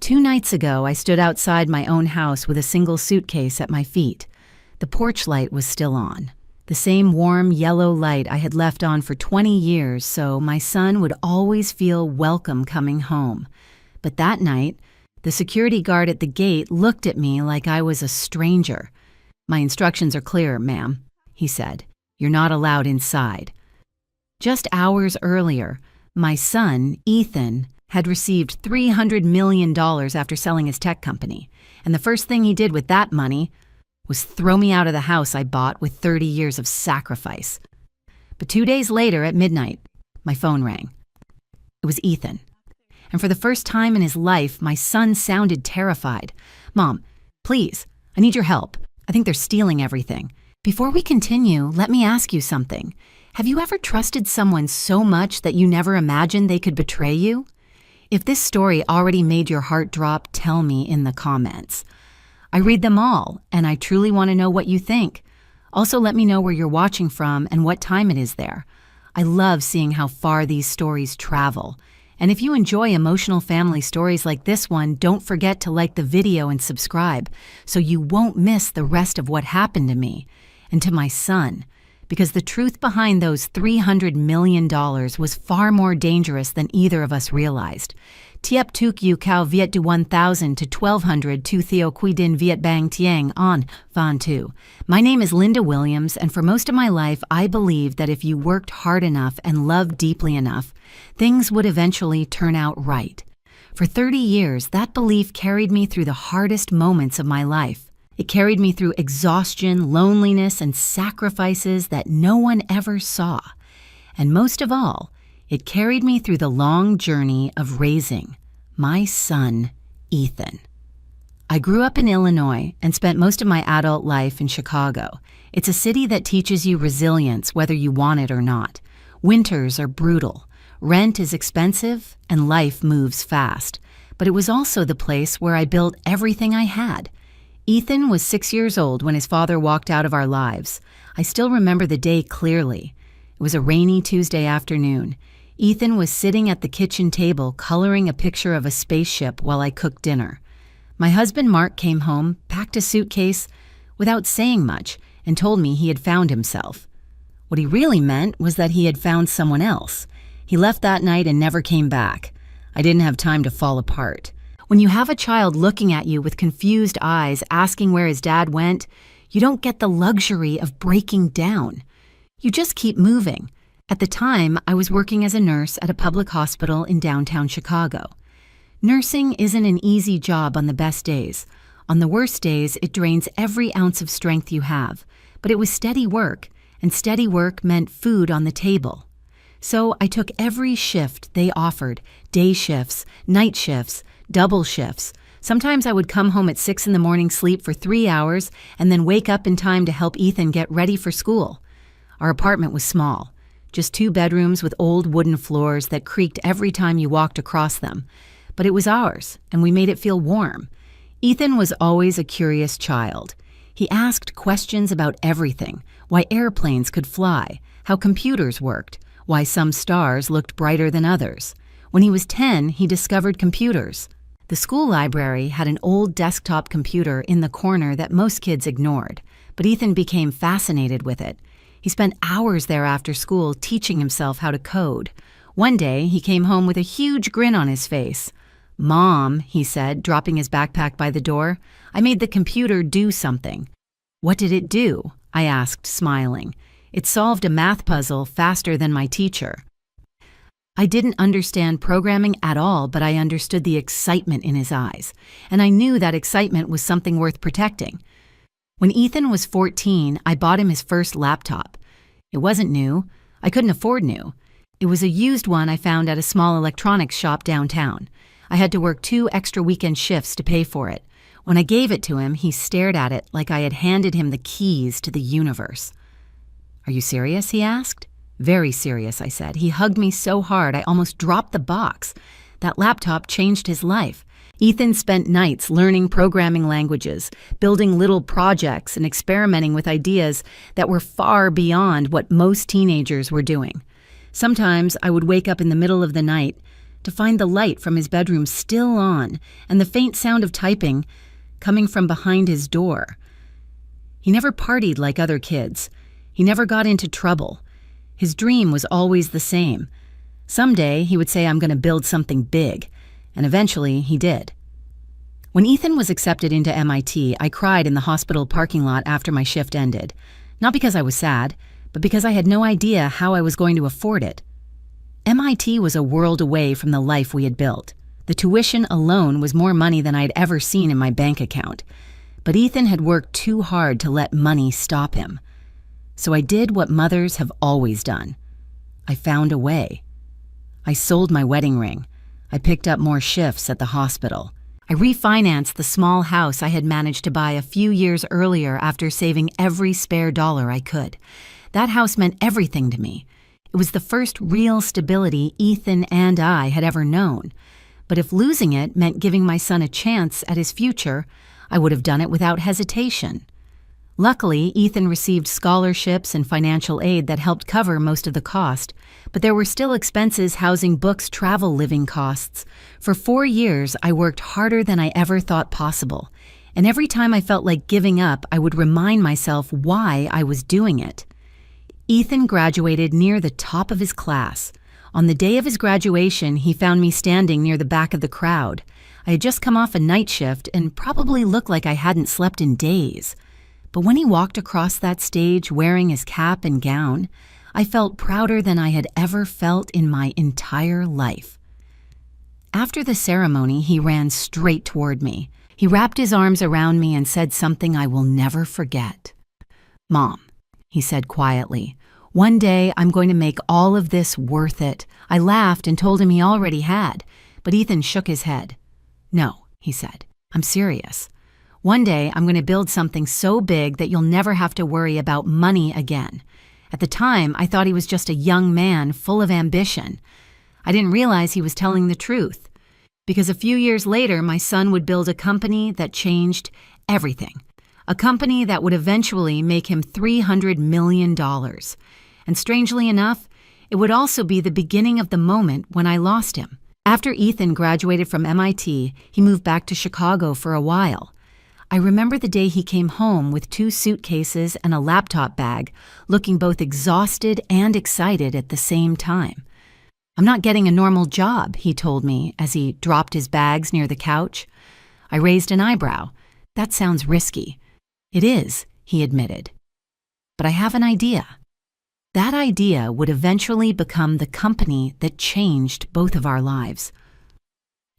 2 nights ago, I stood outside my own house with a single suitcase at my feet. The porch light was still on. The same warm yellow light I had left on for 20 years, so my son would always feel welcome coming home. But that night, the security guard at the gate looked at me like I was a stranger. "My instructions are clear, ma'am," he said. "You're not allowed inside." Just hours earlier, my son, Ethan, had received $300 million after selling his tech company, and the first thing he did with that money was throw me out of the house I bought with 30 years of sacrifice. But 2 days later at midnight, my phone rang. It was Ethan. And for the first time in his life, my son sounded terrified. "Mom, please, I need your help. I think they're stealing everything. Before we continue, let me ask you something. Have you ever trusted someone so much that you never imagined they could betray you? If this story already made your heart drop, tell me in the comments. I read them all, and I truly want to know what you think. Also, let me know where you're watching from and what time it is there. I love seeing how far these stories travel. And if you enjoy emotional family stories like this one, don't forget to like the video and subscribe so you won't miss the rest of what happened to me and to my son. Because the truth behind those $300 million was far more dangerous than either of us realized. Tiep tuk yu kao viet du 1000 to 1200 tu theo qui din viet bang tiang on van tu. My name is Linda Williams, and for most of my life, I believed that if you worked hard enough and loved deeply enough, things would eventually turn out right. For 30 years, that belief carried me through the hardest moments of my life. It carried me through exhaustion, loneliness, and sacrifices that no one ever saw. And most of all, it carried me through the long journey of raising my son, Ethan. I grew up in Illinois and spent most of my adult life in Chicago. It's a city that teaches you resilience whether you want it or not. Winters are brutal, rent is expensive, and life moves fast. But it was also the place where I built everything I had. Ethan was 6 years old when his father walked out of our lives. I still remember the day clearly. It was a rainy Tuesday afternoon. Ethan was sitting at the kitchen table coloring a picture of a spaceship while I cooked dinner. My husband Mark came home, packed a suitcase, without saying much, and told me he had found himself. What he really meant was that he had found someone else. He left that night and never came back. I didn't have time to fall apart. When you have a child looking at you with confused eyes asking where his dad went, you don't get the luxury of breaking down. You just keep moving. At the time, I was working as a nurse at a public hospital in downtown Chicago. Nursing isn't an easy job on the best days. On the worst days, it drains every ounce of strength you have. But it was steady work, and steady work meant food on the table. So I took every shift they offered, day shifts, night shifts, double shifts. Sometimes I would come home at 6 a.m, sleep for 3 hours, and then wake up in time to help Ethan get ready for school. Our apartment was small, just 2 bedrooms with old wooden floors that creaked every time you walked across them. But it was ours, and we made it feel warm. Ethan was always a curious child. He asked questions about everything: why airplanes could fly, how computers worked, why some stars looked brighter than others. When he was 10, he discovered computers. The school library had an old desktop computer in the corner that most kids ignored, but Ethan became fascinated with it. He spent hours there after school teaching himself how to code. One day, he came home with a huge grin on his face. "Mom," he said, dropping his backpack by the door, "I made the computer do something." "What did it do?" I asked, smiling. "It solved a math puzzle faster than my teacher." I didn't understand programming at all, but I understood the excitement in his eyes, and I knew that excitement was something worth protecting. When Ethan was 14, I bought him his first laptop. It wasn't new. I couldn't afford new. It was a used one I found at a small electronics shop downtown. I had to work 2 extra weekend shifts to pay for it. When I gave it to him, he stared at it like I had handed him the keys to the universe. "Are you serious?" he asked. "Very serious," I said. He hugged me so hard I almost dropped the box. That laptop changed his life. Ethan spent nights learning programming languages, building little projects, and experimenting with ideas that were far beyond what most teenagers were doing. Sometimes I would wake up in the middle of the night, to find the light from his bedroom still on and the faint sound of typing coming from behind his door. He never partied like other kids. He never got into trouble. His dream was always the same. Someday, he would say, "I'm going to build something big," and eventually he did. When Ethan was accepted into MIT, I cried in the hospital parking lot after my shift ended. Not because I was sad, but because I had no idea how I was going to afford it. MIT was a world away from the life we had built. The tuition alone was more money than I'd ever seen in my bank account. But Ethan had worked too hard to let money stop him. So I did what mothers have always done. I found a way. I sold my wedding ring. I picked up more shifts at the hospital. I refinanced the small house I had managed to buy a few years earlier after saving every spare dollar I could. That house meant everything to me. It was the first real stability Ethan and I had ever known. But if losing it meant giving my son a chance at his future, I would have done it without hesitation. Luckily, Ethan received scholarships and financial aid that helped cover most of the cost, but there were still expenses housing books, travel, living costs. For 4 years, I worked harder than I ever thought possible, and every time I felt like giving up, I would remind myself why I was doing it. Ethan graduated near the top of his class. On the day of his graduation, he found me standing near the back of the crowd. I had just come off a night shift and probably looked like I hadn't slept in days. But when he walked across that stage wearing his cap and gown, I felt prouder than I had ever felt in my entire life. After the ceremony, he ran straight toward me. He wrapped his arms around me and said something I will never forget. "Mom," he said quietly, "one day I'm going to make all of this worth it." I laughed and told him he already had, but Ethan shook his head. "No," he said, "I'm serious. One day I'm going to build something so big that you'll never have to worry about money again." At the time, I thought he was just a young man full of ambition. I didn't realize he was telling the truth, because a few years later, my son would build a company that changed everything. A company that would eventually make him $300 million. And strangely enough, it would also be the beginning of the moment when I lost him. After Ethan graduated from MIT, he moved back to Chicago for a while. I remember the day he came home with 2 suitcases and a laptop bag, looking both exhausted and excited at the same time. "I'm not getting a normal job," he told me as he dropped his bags near the couch. I raised an eyebrow. "That sounds risky." "It is," he admitted. "But I have an idea." That idea would eventually become the company that changed both of our lives.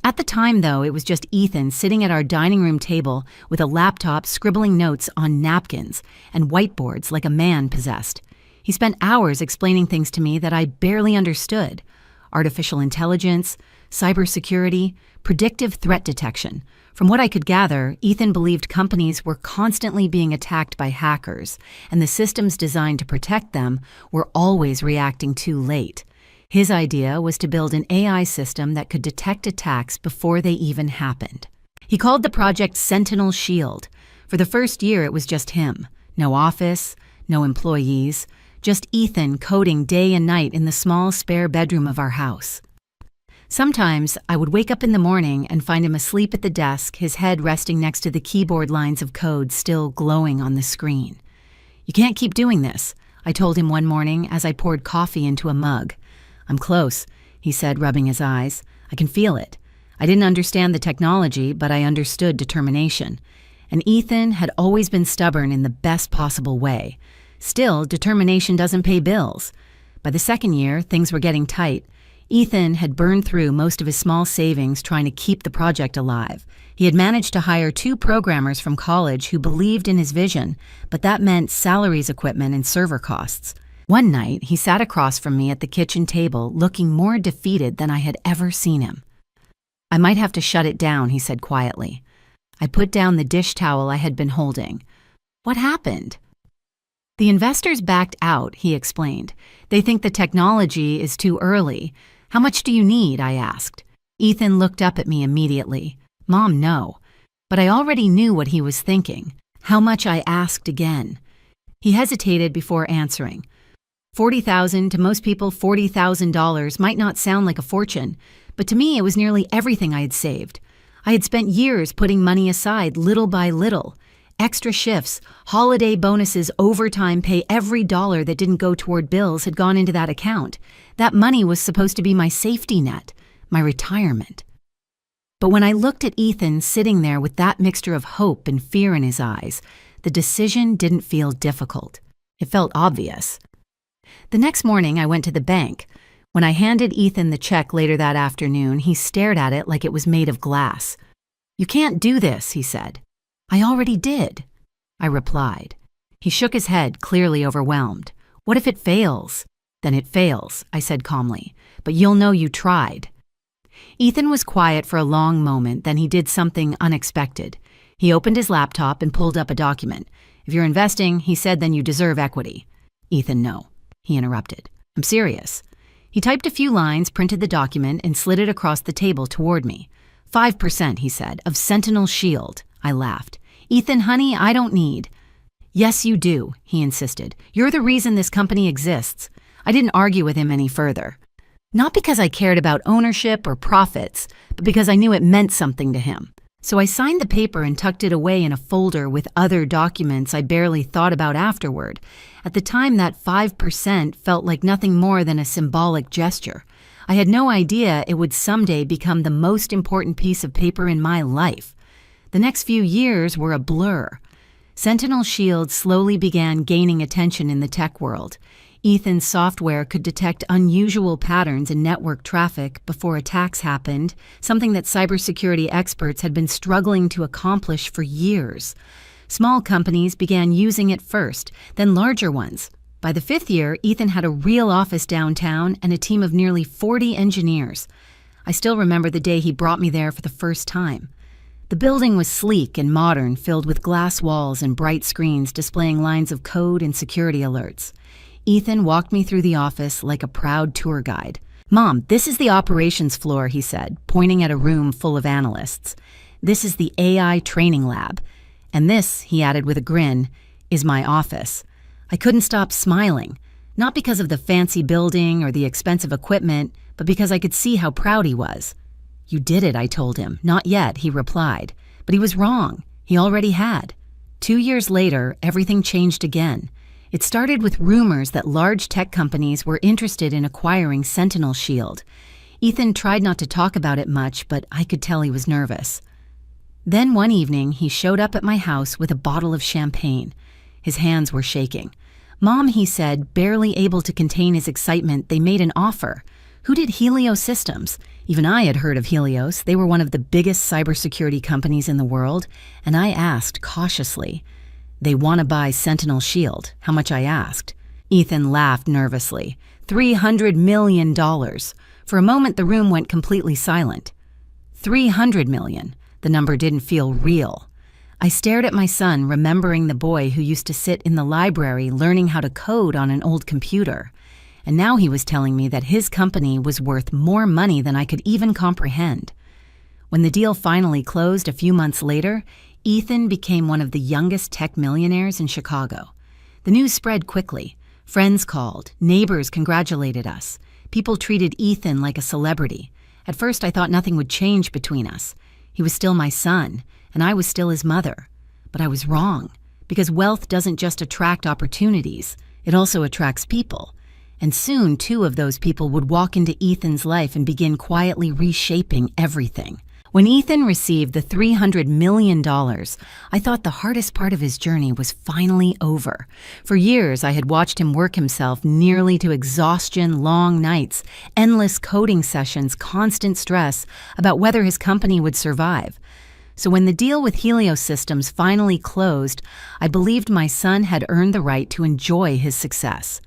At the time, though, it was just Ethan sitting at our dining room table with a laptop scribbling notes on napkins and whiteboards like a man possessed. He spent hours explaining things to me that I barely understood: artificial intelligence, cybersecurity, predictive threat detection. From what I could gather, Ethan believed companies were constantly being attacked by hackers, and the systems designed to protect them were always reacting too late. His idea was to build an AI system that could detect attacks before they even happened. He called the project Sentinel Shield. For the first year, it was just him. No office, no employees, just Ethan coding day and night in the small spare bedroom of our house. Sometimes I would wake up in the morning and find him asleep at the desk, his head resting next to the keyboard lines of code still glowing on the screen. "You can't keep doing this," I told him one morning as I poured coffee into a mug. "I'm close," he said, rubbing his eyes. "I can feel it. I didn't understand the technology, but I understood determination. And Ethan had always been stubborn in the best possible way. Still, determination doesn't pay bills. By the second year, things were getting tight. Ethan had burned through most of his small savings trying to keep the project alive. He had managed to hire 2 programmers from college who believed in his vision, but that meant salaries, equipment, and server costs. One night, he sat across from me at the kitchen table, looking more defeated than I had ever seen him. "I might have to shut it down," he said quietly. I put down the dish towel I had been holding. "What happened?" "The investors backed out," he explained. "They think the technology is too early. How much do you need?" I asked. Ethan looked up at me immediately. "Mom, no." But I already knew what he was thinking. How much, I asked again. He hesitated before answering. $40,000, to most people $40,000 might not sound like a fortune, But to me, it was nearly everything I had saved. I had spent years putting money aside little by little. Extra shifts, holiday bonuses, overtime pay, every dollar that didn't go toward bills had gone into that account. That money was supposed to be my safety net, my retirement. But when I looked at Ethan sitting there with that mixture of hope and fear in his eyes, the decision didn't feel difficult. It felt obvious. The next morning, I went to the bank. When I handed Ethan the check later that afternoon, he stared at it like it was made of glass. "You can't do this," he said. "I already did," I replied. He shook his head, clearly overwhelmed. "What if it fails?" "Then it fails," I said calmly, "but you'll know you tried." Ethan was quiet for a long moment, then he did something unexpected. He opened his laptop and pulled up a document. "If you're investing," he said, "then you deserve equity." "Ethan, no," he interrupted. "I'm serious." He typed a few lines, printed the document, and slid it across the table toward me. 5%, he said, "of Sentinel Shield." I laughed. "Ethan, honey, I don't need." "Yes, you do," he insisted. "You're the reason this company exists." I didn't argue with him any further. Not because I cared about ownership or profits, but because I knew it meant something to him. So I signed the paper and tucked it away in a folder with other documents I barely thought about afterward. At the time, that 5% felt like nothing more than a symbolic gesture. I had no idea it would someday become the most important piece of paper in my life. The next few years were a blur. Sentinel Shield slowly began gaining attention in the tech world. Ethan's software could detect unusual patterns in network traffic before attacks happened, something that cybersecurity experts had been struggling to accomplish for years. Small companies began using it first, then larger ones. By the 5th year, Ethan had a real office downtown and a team of nearly 40 engineers. I still remember the day he brought me there for the first time. The building was sleek and modern, filled with glass walls and bright screens displaying lines of code and security alerts. Ethan walked me through the office like a proud tour guide. "Mom, this is the operations floor," he said, pointing at a room full of analysts. "This is the AI training lab. And this," he added with a grin, "is my office." I couldn't stop smiling, not because of the fancy building or the expensive equipment, but because I could see how proud he was. "You did it," I told him. "Not yet," he replied. But he was wrong. He already had. 2 years later, everything changed again. It started with rumors that large tech companies were interested in acquiring Sentinel Shield. Ethan tried not to talk about it much, but I could tell he was nervous. Then one evening, he showed up at my house with a bottle of champagne. His hands were shaking. "Mom," he said, barely able to contain his excitement, "they made an offer." "Who did Helios Systems?" Even I had heard of Helios. They were one of the biggest cybersecurity companies in the world, and I asked cautiously. "They want to buy Sentinel Shield." How much, I asked. Ethan laughed nervously. $300 million. For a moment, the room went completely silent. 300 million. The number didn't feel real. I stared at my son, remembering the boy who used to sit in the library learning how to code on an old computer. And now he was telling me that his company was worth more money than I could even comprehend. When the deal finally closed a few months later, Ethan became one of the youngest tech millionaires in Chicago. The news spread quickly. Friends called. Neighbors congratulated us. People treated Ethan like a celebrity. At first, I thought nothing would change between us. He was still my son, and I was still his mother. But I was wrong, because wealth doesn't just attract opportunities. It also attracts people. And soon, 2 of those people would walk into Ethan's life and begin quietly reshaping everything. When Ethan received the $300 million, I thought the hardest part of his journey was finally over. For years, I had watched him work himself nearly to exhaustion, long nights, endless coding sessions, constant stress about whether his company would survive. So when the deal with Helios Systems finally closed, I believed my son had earned the right to enjoy his success.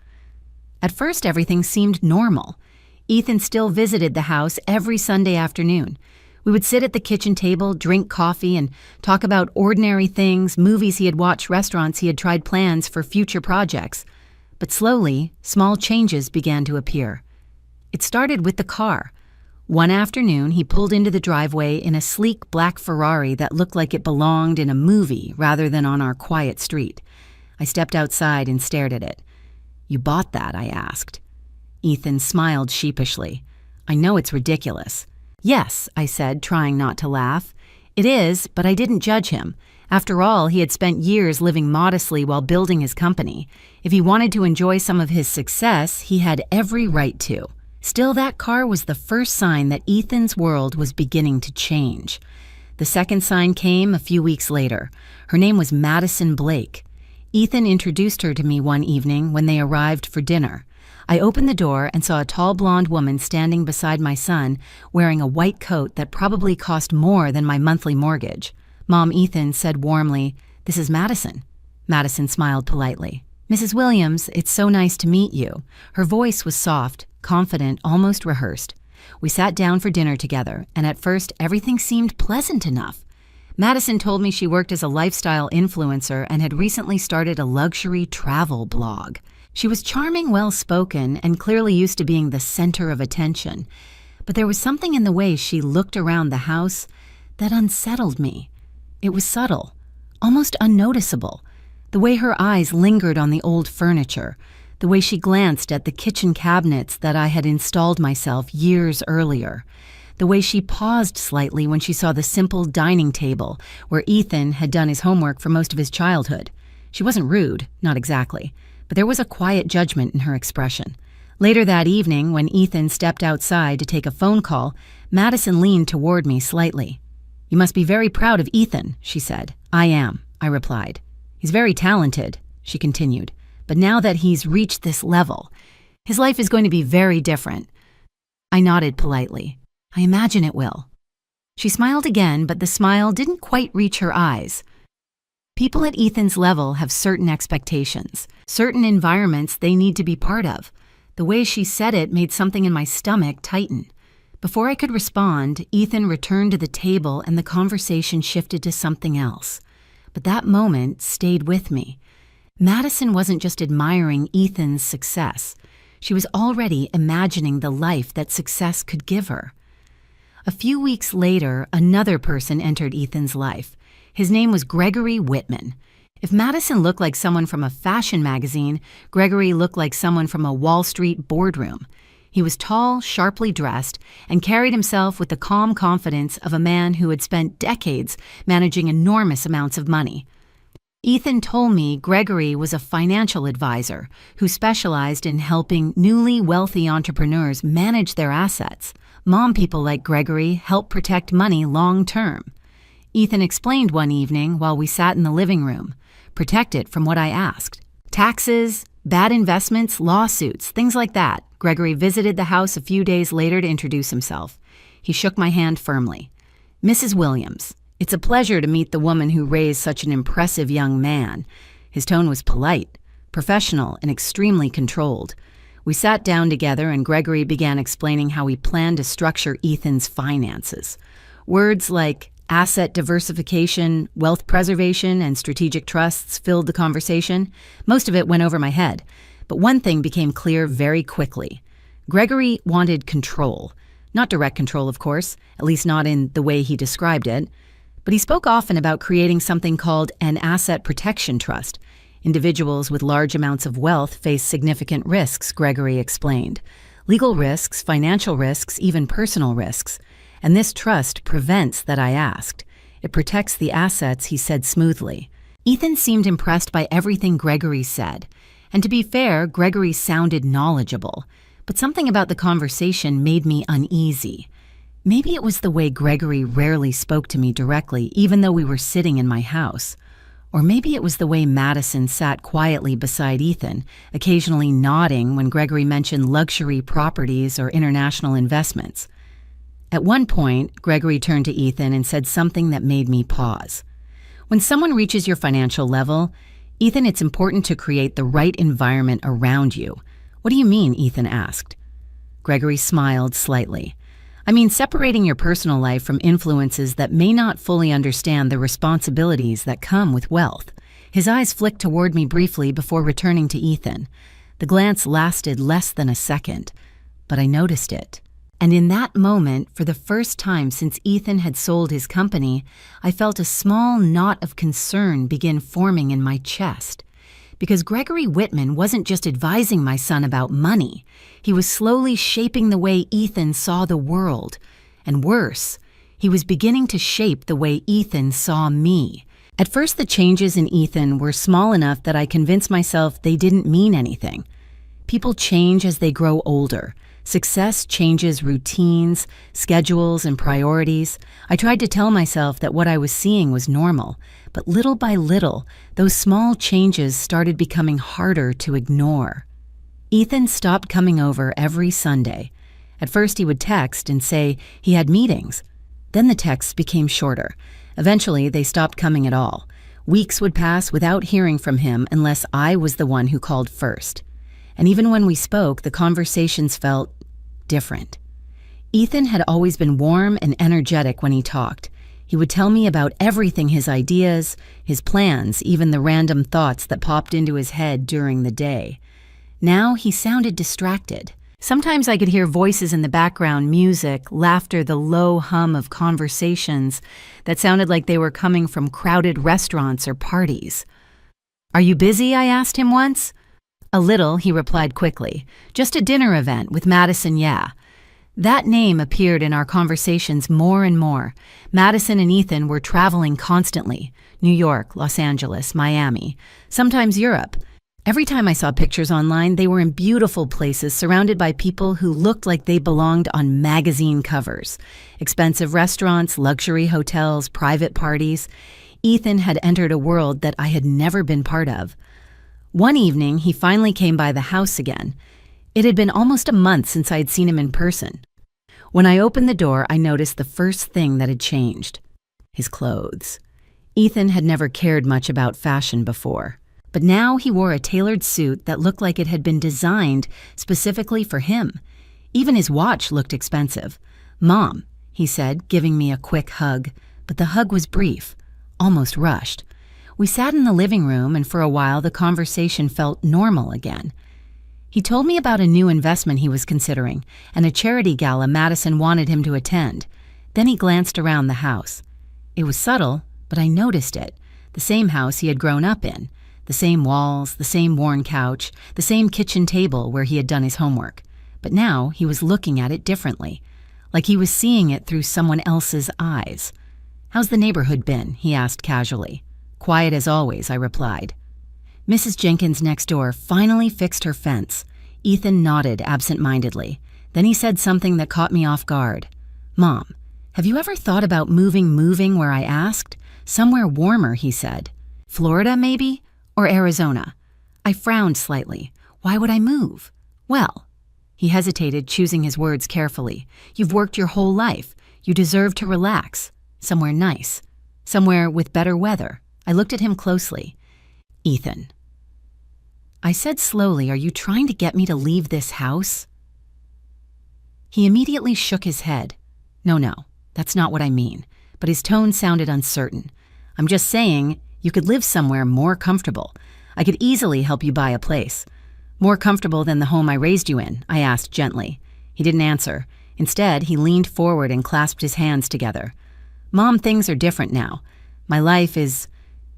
At first, everything seemed normal. Ethan still visited the house every Sunday afternoon. We would sit at the kitchen table, drink coffee, and talk about ordinary things, movies he had watched, restaurants he had tried, plans for future projects. But slowly, small changes began to appear. It started with the car. One afternoon, he pulled into the driveway in a sleek black Ferrari that looked like it belonged in a movie rather than on our quiet street. I stepped outside and stared at it. "You bought that?" I asked. Ethan smiled sheepishly. "I know it's ridiculous." Yes, I said, trying not to laugh. It is, but I didn't judge him. After all, he had spent years living modestly while building his company. If he wanted to enjoy some of his success, he had every right to. Still, that car was the first sign that Ethan's world was beginning to change. The second sign came a few weeks later. Her name was Madison Blake. Ethan introduced her to me one evening when they arrived for dinner. I opened the door and saw a tall blonde woman standing beside my son, wearing a white coat that probably cost more than my monthly mortgage. Mom Ethan said warmly, "This is Madison." Madison smiled politely. "Mrs. Williams, it's so nice to meet you." Her voice was soft, confident, almost rehearsed. We sat down for dinner together, and at first everything seemed pleasant enough. Madison told me she worked as a lifestyle influencer and had recently started a luxury travel blog. She was charming, well-spoken, and clearly used to being the center of attention. But there was something in the way she looked around the house that unsettled me. It was subtle, almost unnoticeable. The way her eyes lingered on the old furniture, the way she glanced at the kitchen cabinets that I had installed myself years earlier, the way she paused slightly when she saw the simple dining table where Ethan had done his homework for most of his childhood. She wasn't rude, not exactly, but there was a quiet judgment in her expression. Later that evening, when Ethan stepped outside to take a phone call, Madison leaned toward me slightly. "You must be very proud of Ethan," she said. "I am," I replied. "He's very talented," she continued, "but now that he's reached this level, his life is going to be very different." I nodded politely. "I imagine it will." She smiled again, but the smile didn't quite reach her eyes. People at Ethan's level have certain expectations, certain environments they need to be part of. The way she said it made something in my stomach tighten. Before I could respond, Ethan returned to the table and the conversation shifted to something else. But that moment stayed with me. Madison wasn't just admiring Ethan's success. She was already imagining the life that success could give her. A few weeks later, another person entered Ethan's life. His name was Gregory Whitman. If Madison looked like someone from a fashion magazine, Gregory looked like someone from a Wall Street boardroom. He was tall, sharply dressed, and carried himself with the calm confidence of a man who had spent decades managing enormous amounts of money. Ethan told me Gregory was a financial advisor who specialized in helping newly wealthy entrepreneurs manage their assets. Mom people like Gregory help protect money long term. Ethan explained one evening while we sat in the living room. Protect it from what I asked. Taxes, bad investments, lawsuits, things like that. Gregory visited the house a few days later to introduce himself. He shook my hand firmly. "Mrs. Williams, it's a pleasure to meet the woman who raised such an impressive young man." His tone was polite, professional, and extremely controlled. We sat down together and Gregory began explaining how he planned to structure Ethan's finances. Words like asset diversification, wealth preservation, and strategic trusts filled the conversation. Most of it went over my head, but one thing became clear very quickly. Gregory wanted control. Not direct control, of course, at least not in the way he described it, but he spoke often about creating something called an asset protection trust. Individuals with large amounts of wealth face significant risks, Gregory explained. Legal risks, financial risks, even personal risks. And this trust prevents that I asked. It protects the assets, he said smoothly. Ethan seemed impressed by everything Gregory said. And to be fair, Gregory sounded knowledgeable. But something about the conversation made me uneasy. Maybe it was the way Gregory rarely spoke to me directly, even though we were sitting in my house. Or maybe it was the way Madison sat quietly beside Ethan, occasionally nodding when Gregory mentioned luxury properties or international investments. At one point, Gregory turned to Ethan and said something that made me pause. "When someone reaches your financial level, Ethan, it's important to create the right environment around you." "What do you mean?" Ethan asked. Gregory smiled slightly. "I mean separating your personal life from influences that may not fully understand the responsibilities that come with wealth." His eyes flicked toward me briefly before returning to Ethan. The glance lasted less than a second, but I noticed it. And in that moment, for the first time since Ethan had sold his company, I felt a small knot of concern begin forming in my chest. Because Gregory Whitman wasn't just advising my son about money. He was slowly shaping the way Ethan saw the world. And worse, he was beginning to shape the way Ethan saw me. At first, the changes in Ethan were small enough that I convinced myself they didn't mean anything. People change as they grow older. Success changes routines, schedules, and priorities. I tried to tell myself that what I was seeing was normal, but little by little, those small changes started becoming harder to ignore. Ethan stopped coming over every Sunday. At first, he would text and say he had meetings. Then the texts became shorter. Eventually, they stopped coming at all. Weeks would pass without hearing from him unless I was the one who called first. And even when we spoke, the conversations felt different. Ethan had always been warm and energetic when he talked. He would tell me about everything, his ideas, his plans, even the random thoughts that popped into his head during the day. Now he sounded distracted. Sometimes I could hear voices in the background, music, laughter, the low hum of conversations that sounded like they were coming from crowded restaurants or parties. "Are you busy?" I asked him once. "A little," he replied quickly. "Just a dinner event with Madison, yeah." That name appeared in our conversations more and more. Madison and Ethan were traveling constantly. New York, Los Angeles, Miami, sometimes Europe. Every time I saw pictures online, they were in beautiful places surrounded by people who looked like they belonged on magazine covers. Expensive restaurants, luxury hotels, private parties. Ethan had entered a world that I had never been part of. One evening, he finally came by the house again. It had been almost a month since I had seen him in person. When I opened the door, I noticed the first thing that had changed: his clothes. Ethan had never cared much about fashion before, but now he wore a tailored suit that looked like it had been designed specifically for him. Even his watch looked expensive. "Mom," he said, giving me a quick hug, but the hug was brief, almost rushed. We sat in the living room, and for a while the conversation felt normal again. He told me about a new investment he was considering and a charity gala Madison wanted him to attend. Then he glanced around the house. It was subtle, but I noticed it. The same house he had grown up in. The same walls, the same worn couch, the same kitchen table where he had done his homework. But now he was looking at it differently, like he was seeing it through someone else's eyes. "How's the neighborhood been?" he asked casually. "Quiet as always," I replied. Mrs. Jenkins next door finally fixed her fence. Ethan nodded absent-mindedly. Then he said something that caught me off guard. "Mom, have you ever thought about moving where I asked? Somewhere warmer," he said. "Florida, maybe? Or Arizona?" I frowned slightly. "Why would I move?" "Well," he hesitated, choosing his words carefully. "You've worked your whole life. You deserve to relax. Somewhere nice. Somewhere with better weather." I looked at him closely. "Ethan," I said slowly, "are you trying to get me to leave this house?" He immediately shook his head. No, that's not what I mean." But his tone sounded uncertain. "I'm just saying you could live somewhere more comfortable. I could easily help you buy a place." "More comfortable than the home I raised you in?" I asked gently. He didn't answer. Instead, he leaned forward and clasped his hands together. "Mom, things are different now. My life is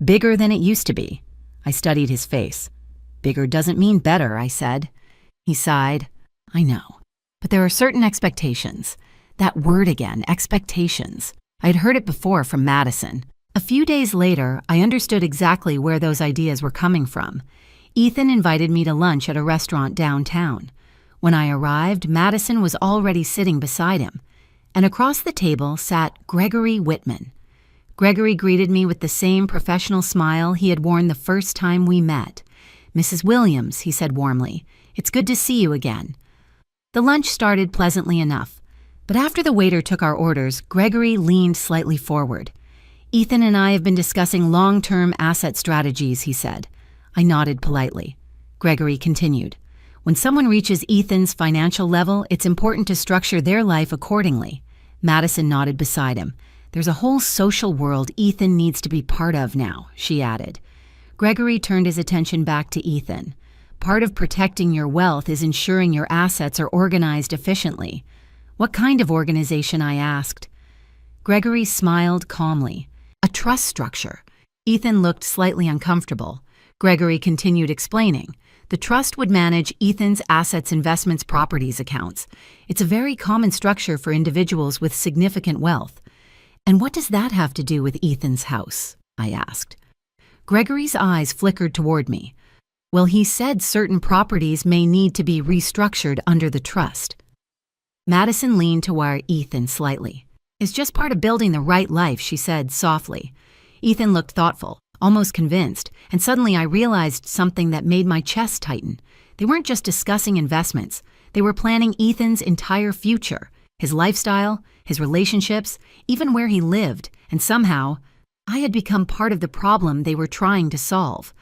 bigger than it used to be." I studied his face. "Bigger doesn't mean better," I said. He sighed. "I know. But there are certain expectations." That word again, expectations. I had heard it before from Madison. A few days later, I understood exactly where those ideas were coming from. Ethan invited me to lunch at a restaurant downtown. When I arrived, Madison was already sitting beside him, and across the table sat Gregory Whitman. Gregory greeted me with the same professional smile he had worn the first time we met. "Mrs. Williams," he said warmly, "it's good to see you again." The lunch started pleasantly enough, but after the waiter took our orders, Gregory leaned slightly forward. "Ethan and I have been discussing long-term asset strategies," he said. I nodded politely. Gregory continued. "When someone reaches Ethan's financial level, it's important to structure their life accordingly." Madison nodded beside him. "There's a whole social world Ethan needs to be part of now," she added. Gregory turned his attention back to Ethan. "Part of protecting your wealth is ensuring your assets are organized efficiently." "What kind of organization?" I asked. Gregory smiled calmly. "A trust structure." Ethan looked slightly uncomfortable. Gregory continued explaining. The trust would manage Ethan's assets, investments, properties accounts. It's a very common structure for individuals with significant wealth. And what does that have to do with Ethan's house? I asked. Gregory's eyes flickered toward me. Well, he said certain properties may need to be restructured under the trust. Madison leaned toward Ethan slightly. It's just part of building the right life, she said softly. Ethan looked thoughtful, almost convinced, and suddenly I realized something that made my chest tighten. They weren't just discussing investments. They were planning Ethan's entire future, his lifestyle, his relationships, even where he lived, and somehow, I had become part of the problem they were trying to solve.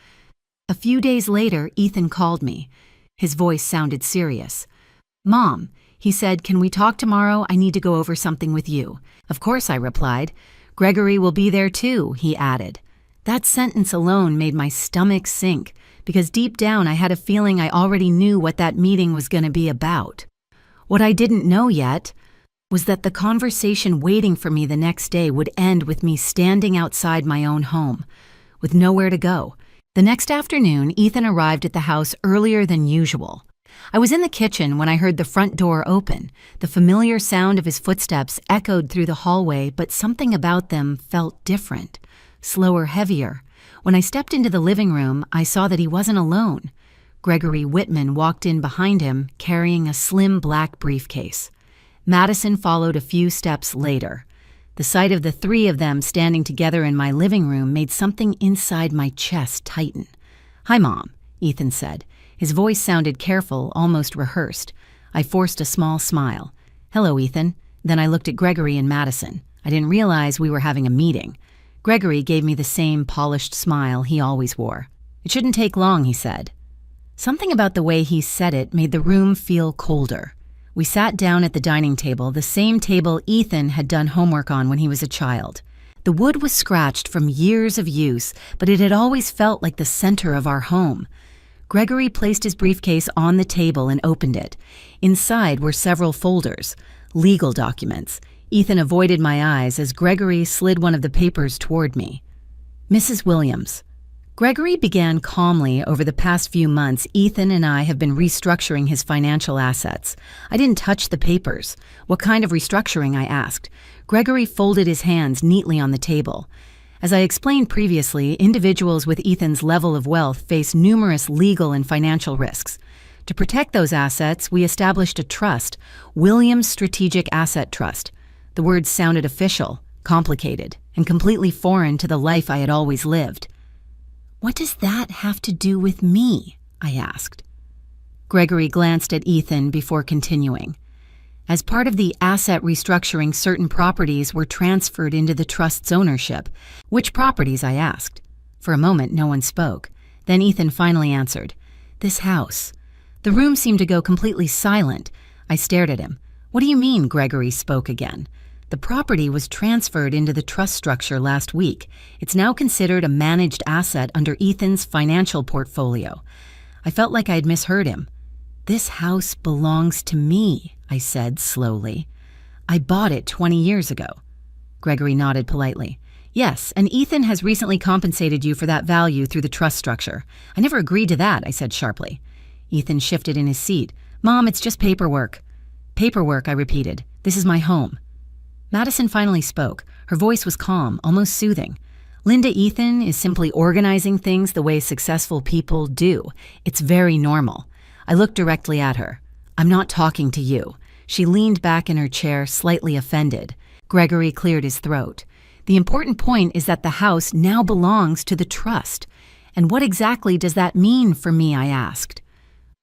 A few days later, Ethan called me. His voice sounded serious. "Mom," he said, "can we talk tomorrow? I need to go over something with you." "Of course," I replied. "Gregory will be there too," he added. That sentence alone made my stomach sink, because deep down I had a feeling I already knew what that meeting was going to be about. What I didn't know yet was that the conversation waiting for me the next day would end with me standing outside my own home, with nowhere to go. The next afternoon, Ethan arrived at the house earlier than usual. I was in the kitchen when I heard the front door open. The familiar sound of his footsteps echoed through the hallway, but something about them felt different, slower, heavier. When I stepped into the living room, I saw that he wasn't alone. Gregory Whitman walked in behind him, carrying a slim black briefcase. Madison followed a few steps later. The sight of the three of them standing together in my living room made something inside my chest tighten. "Hi, Mom," Ethan said. His voice sounded careful, almost rehearsed. I forced a small smile. "Hello, Ethan." Then I looked at Gregory and Madison. I didn't realize we were having a meeting. Gregory gave me the same polished smile he always wore. "It shouldn't take long," he said. Something about the way he said it made the room feel colder. We sat down at the dining table, the same table Ethan had done homework on when he was a child. The wood was scratched from years of use, but it had always felt like the center of our home. Gregory placed his briefcase on the table and opened it. Inside were several folders, legal documents. Ethan avoided my eyes as Gregory slid one of the papers toward me. "Mrs. Williams." Gregory began calmly. "Over the past few months, Ethan and I have been restructuring his financial assets. I didn't touch the papers." "What kind of restructuring?" I asked. Gregory folded his hands neatly on the table. "As I explained previously, individuals with Ethan's level of wealth face numerous legal and financial risks. To protect those assets, we established a trust, Williams Strategic Asset Trust." The words sounded official, complicated, and completely foreign to the life I had always lived. "What does that have to do with me?" I asked. Gregory glanced at Ethan before continuing. "As part of the asset restructuring, certain properties were transferred into the trust's ownership." "Which properties?" I asked. For a moment, no one spoke. Then Ethan finally answered, "This house." The room seemed to go completely silent. I stared at him. "What do you mean?" Gregory spoke again. "The property was transferred into the trust structure last week. It's now considered a managed asset under Ethan's financial portfolio." I felt like I'd misheard him. "This house belongs to me," I said slowly. "I bought it 20 years ago." Gregory nodded politely. "Yes, and Ethan has recently compensated you for that value through the trust structure." "I never agreed to that," I said sharply. Ethan shifted in his seat. "Mom, it's just paperwork." "Paperwork," I repeated. "This is my home." Madison finally spoke. Her voice was calm, almost soothing. "Linda, Ethan is simply organizing things the way successful people do. It's very normal." I looked directly at her. "I'm not talking to you." She leaned back in her chair, slightly offended. Gregory cleared his throat. "The important point is that the house now belongs to the trust." "And what exactly does that mean for me?" I asked.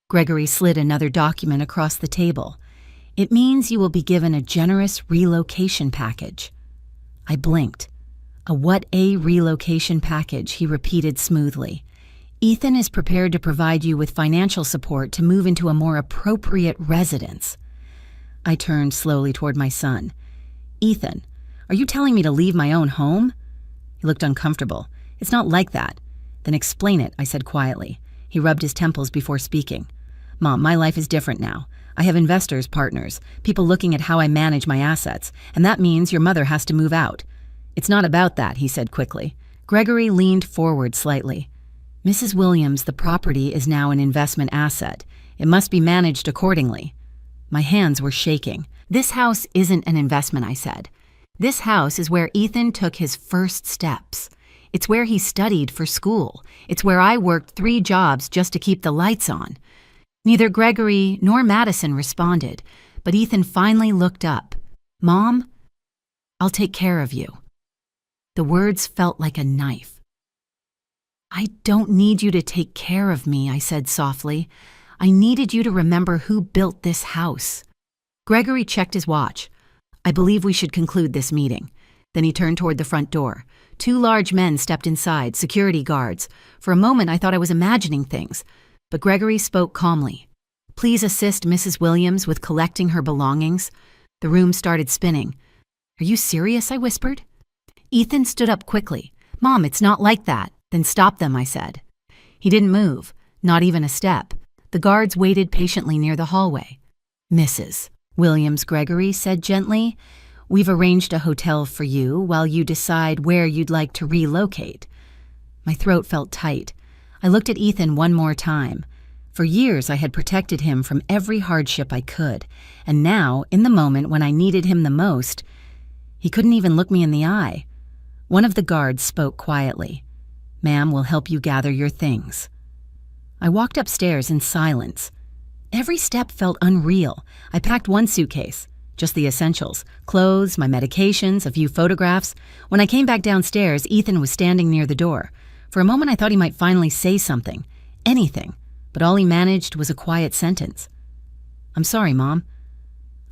Gregory slid another document across the table. "It means you will be given a generous relocation package." I blinked. A relocation package?" he repeated smoothly. "Ethan is prepared to provide you with financial support to move into a more appropriate residence." I turned slowly toward my son. "Ethan, are you telling me to leave my own home?" He looked uncomfortable. "It's not like that." "Then explain it," I said quietly. He rubbed his temples before speaking. "Mom, my life is different now. I have investors, partners, people looking at how I manage my assets, and that means your mother has to move out." "It's not about that," he said quickly. Gregory leaned forward slightly. Mrs. Williams, the property is now an investment asset. It must be managed accordingly. My hands were shaking. This house isn't an investment, I said. This house is where Ethan took his first steps. It's where he studied for school. It's where I worked 3 jobs just to keep the lights on. Neither Gregory nor Madison responded, but Ethan finally looked up. Mom, I'll take care of you. The words felt like a knife. I don't need you to take care of me, I said softly. I needed you to remember who built this house. Gregory checked his watch. I believe we should conclude this meeting. Then he turned toward the front door. 2 large men stepped inside, security guards. For a moment, I thought I was imagining things. But Gregory spoke calmly. Please assist Mrs. Williams with collecting her belongings. The room started spinning. Are you serious? I whispered. Ethan stood up quickly. Mom, it's not like that. Then stop them, I said. He didn't move, not even a step. The guards waited patiently near the hallway. Mrs. Williams, Gregory said gently, we've arranged a hotel for you while you decide where you'd like to relocate. My throat felt tight. I looked at Ethan one more time. For years, I had protected him from every hardship I could, and now, in the moment when I needed him the most, he couldn't even look me in the eye. One of the guards spoke quietly. Ma'am, we'll help you gather your things. I walked upstairs in silence. Every step felt unreal. I packed 1 suitcase, just the essentials, clothes, my medications, a few photographs. When I came back downstairs, Ethan was standing near the door. For a moment, I thought he might finally say something, anything, but all he managed was a quiet sentence. I'm sorry, Mom.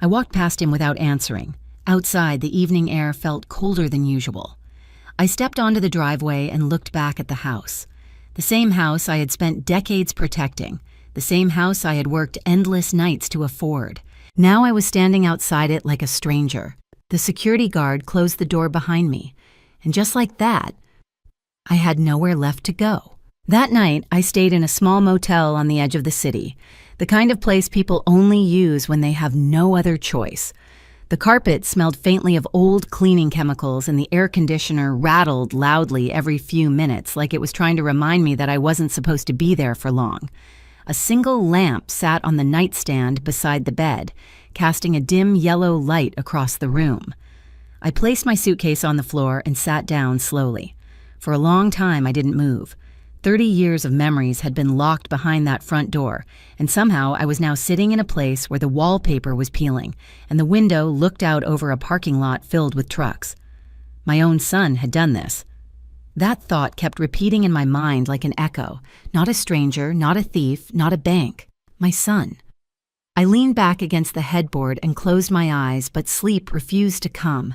I walked past him without answering. Outside, the evening air felt colder than usual. I stepped onto the driveway and looked back at the house. The same house I had spent decades protecting. The same house I had worked endless nights to afford. Now I was standing outside it like a stranger. The security guard closed the door behind me. And just like that, I had nowhere left to go. That night, I stayed in a small motel on the edge of the city, the kind of place people only use when they have no other choice. The carpet smelled faintly of old cleaning chemicals, and the air conditioner rattled loudly every few minutes, like it was trying to remind me that I wasn't supposed to be there for long. A single lamp sat on the nightstand beside the bed, casting a dim yellow light across the room. I placed my suitcase on the floor and sat down slowly. For a long time, I didn't move. 30 years of memories had been locked behind that front door, and somehow I was now sitting in a place where the wallpaper was peeling, and the window looked out over a parking lot filled with trucks. My own son had done this. That thought kept repeating in my mind like an echo. Not a stranger, not a thief, not a bank. My son. I leaned back against the headboard and closed my eyes, but sleep refused to come.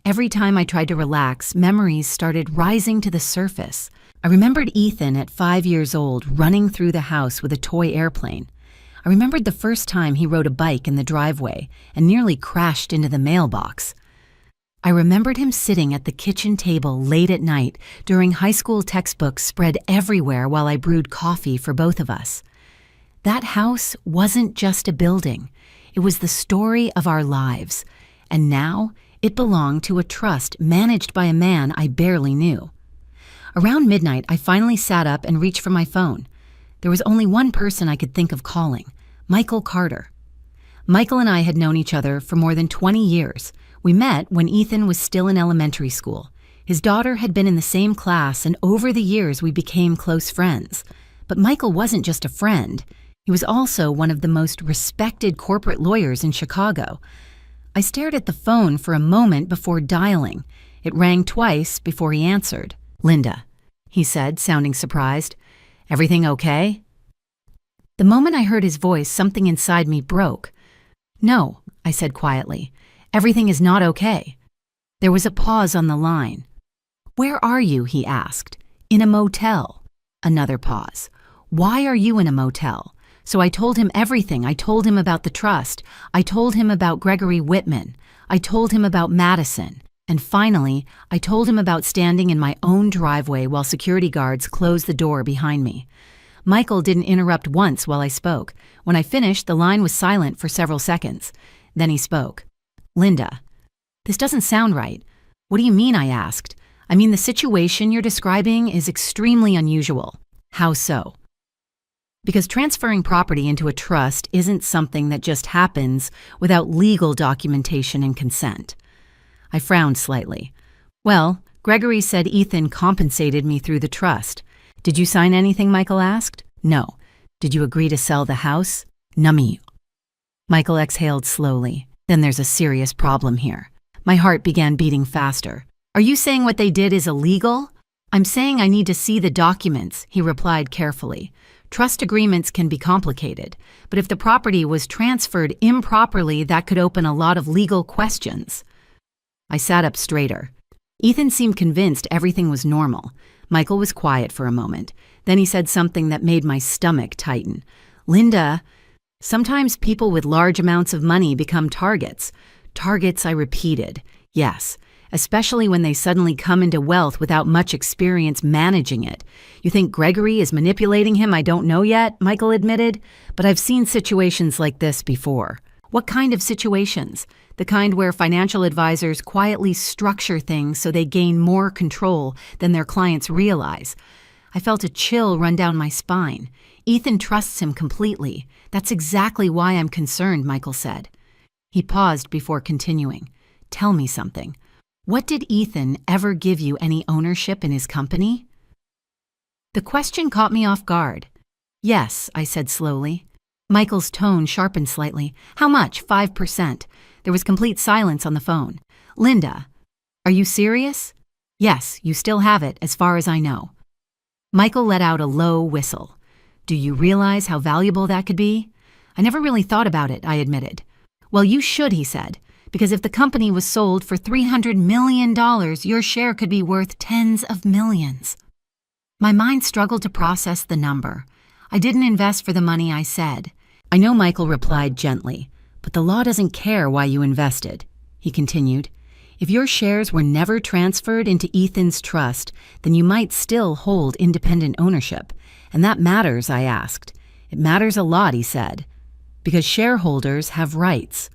Every time I tried to relax, memories started rising to the surface. I remembered Ethan at 5 years old running through the house with a toy airplane. I remembered the first time he rode a bike in the driveway and nearly crashed into the mailbox. I remembered him sitting at the kitchen table late at night during high school textbooks spread everywhere while I brewed coffee for both of us. That house wasn't just a building. It was the story of our lives. And now it belonged to a trust managed by a man I barely knew. Around midnight, I finally sat up and reached for my phone. There was only one person I could think of calling, Michael Carter. Michael and I had known each other for more than 20 years. We met when Ethan was still in elementary school. His daughter had been in the same class, and over the years we became close friends. But Michael wasn't just a friend. He was also one of the most respected corporate lawyers in Chicago. I stared at the phone for a moment before dialing. It rang twice before he answered. Linda, he said, sounding surprised. Everything okay? The moment I heard his voice, something inside me broke. No, I said quietly. Everything is not okay. There was a pause on the line. Where are you? He asked. In a motel. Another pause. Why are you in a motel? So I told him everything. I told him about the trust. I told him about Gregory Whitman. I told him about Madison. And finally, I told him about standing in my own driveway while security guards closed the door behind me. Michael didn't interrupt once while I spoke. When I finished, the line was silent for several seconds. Then he spoke. Linda, this doesn't sound right. What do you mean? I asked. I mean, the situation you're describing is extremely unusual. How so? Because transferring property into a trust isn't something that just happens without legal documentation and consent. I frowned slightly. Well, Gregory said Ethan compensated me through the trust. Did you sign anything, Michael asked. No. Did you agree to sell the house? Nummy. Michael exhaled slowly. Then there's a serious problem here. My heart began beating faster. Are you saying what they did is illegal? I'm saying I need to see the documents, he replied carefully. Trust agreements can be complicated, but if the property was transferred improperly, that could open a lot of legal questions. I sat up straighter. Ethan seemed convinced everything was normal. Michael was quiet for a moment. Then he said something that made my stomach tighten. Linda, sometimes people with large amounts of money become targets. Targets, I repeated. Yes, especially when they suddenly come into wealth without much experience managing it. You think Gregory is manipulating him? I don't know yet, Michael admitted, but I've seen situations like this before. What kind of situations? The kind where financial advisors quietly structure things so they gain more control than their clients realize. I felt a chill run down my spine. Ethan trusts him completely. That's exactly why I'm concerned, Michael said. He paused before continuing. Tell me something. What did Ethan ever give you any ownership in his company? The question caught me off guard. Yes, I said slowly. Michael's tone sharpened slightly. How much? 5%. There was complete silence on the phone. Linda, are you serious? Yes, you still have it, as far as I know. Michael let out a low whistle. Do you realize how valuable that could be? I never really thought about it, I admitted. Well, you should, he said, because if the company was sold for $300 million, your share could be worth tens of millions. My mind struggled to process the number. I didn't invest for the money, I said. I know, Michael replied gently, but the law doesn't care why you invested. He continued, if your shares were never transferred into Ethan's trust, then you might still hold independent ownership. And that matters, I asked. It matters a lot, he said, because shareholders have rights.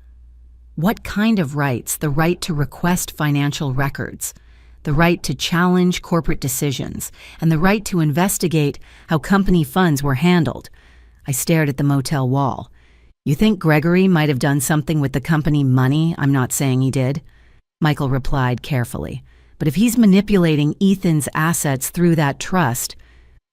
What kind of rights? The right to request financial records, the right to challenge corporate decisions, and the right to investigate how company funds were handled. I stared at the motel wall. You think Gregory might have done something with the company money? I'm not saying he did. Michael replied carefully. But if he's manipulating Ethan's assets through that trust,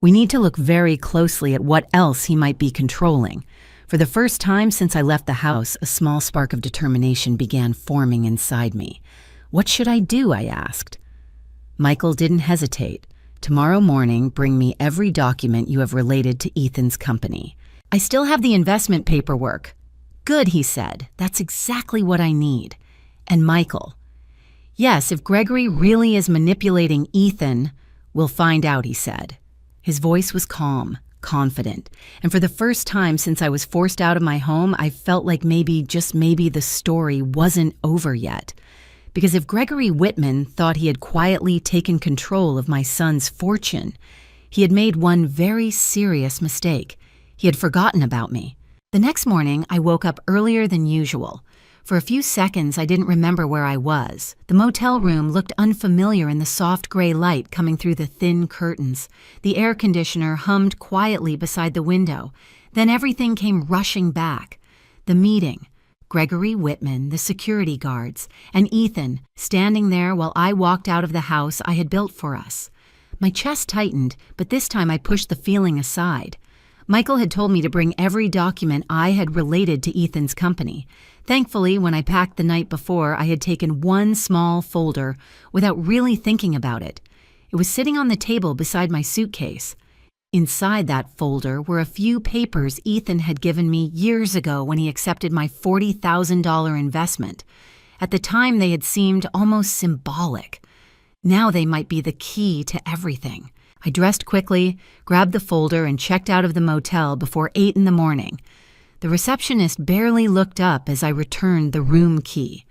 we need to look very closely at what else he might be controlling. For the first time since I left the house, a small spark of determination began forming inside me. What should I do? I asked. Michael didn't hesitate. Tomorrow morning, bring me every document you have related to Ethan's company. I still have the investment paperwork. Good, he said. That's exactly what I need. And Michael. Yes, if Gregory really is manipulating Ethan, we'll find out, he said. His voice was calm, confident, and for the first time since I was forced out of my home, I felt like maybe, just maybe, the story wasn't over yet. Because if Gregory Whitman thought he had quietly taken control of my son's fortune, he had made one very serious mistake. He had forgotten about me. The next morning, I woke up earlier than usual. For a few seconds, I didn't remember where I was. The motel room looked unfamiliar in the soft gray light coming through the thin curtains. The air conditioner hummed quietly beside the window. Then everything came rushing back. The meeting, Gregory Whitman, the security guards, and Ethan standing there while I walked out of the house I had built for us. My chest tightened, but this time I pushed the feeling aside. Michael had told me to bring every document I had related to Ethan's company. Thankfully, when I packed the night before, I had taken one small folder without really thinking about it. It was sitting on the table beside my suitcase. Inside that folder were a few papers Ethan had given me years ago when he accepted my $40,000 investment. At the time, they had seemed almost symbolic. Now they might be the key to everything. I dressed quickly, grabbed the folder, and checked out of the motel before 8 in the morning. The receptionist barely looked up as I returned the room key.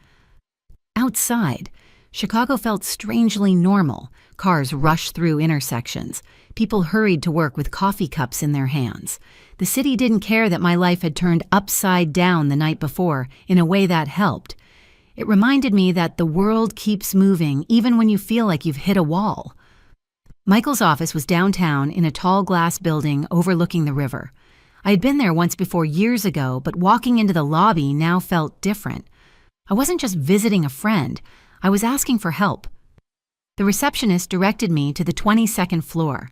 Outside, Chicago felt strangely normal. Cars rushed through intersections. People hurried to work with coffee cups in their hands. The city didn't care that my life had turned upside down the night before in a way that helped. It reminded me that the world keeps moving even when you feel like you've hit a wall. Michael's office was downtown in a tall glass building overlooking the river. I had been there once before years ago, but walking into the lobby now felt different. I wasn't just visiting a friend, I was asking for help. The receptionist directed me to the 22nd floor.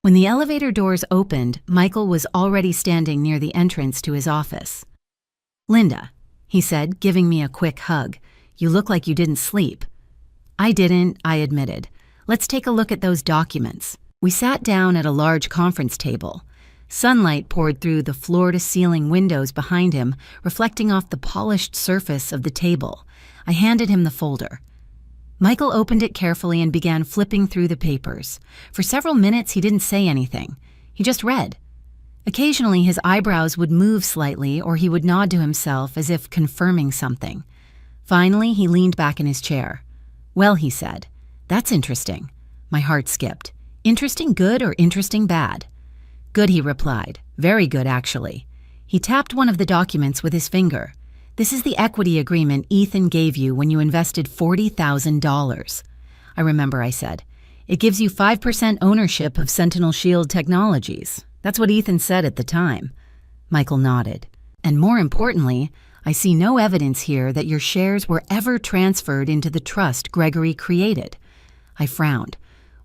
When the elevator doors opened, Michael was already standing near the entrance to his office. "Linda," he said, giving me a quick hug, "you look like you didn't sleep." "I didn't," I admitted. "Let's take a look at those documents." We sat down at a large conference table. Sunlight poured through the floor-to-ceiling windows behind him, reflecting off the polished surface of the table. I handed him the folder. Michael opened it carefully and began flipping through the papers. For several minutes, he didn't say anything. He just read. Occasionally, his eyebrows would move slightly, or he would nod to himself as if confirming something. Finally, he leaned back in his chair. "Well," he said, "that's interesting." My heart skipped. "Interesting good or interesting bad?" "Good," he replied. "Very good, actually." He tapped one of the documents with his finger. "This is the equity agreement Ethan gave you when you invested $40,000. "I remember," I said. "It gives you 5% ownership of Sentinel Shield Technologies. That's what Ethan said at the time." Michael nodded. "And more importantly, I see no evidence here that your shares were ever transferred into the trust Gregory created." I frowned.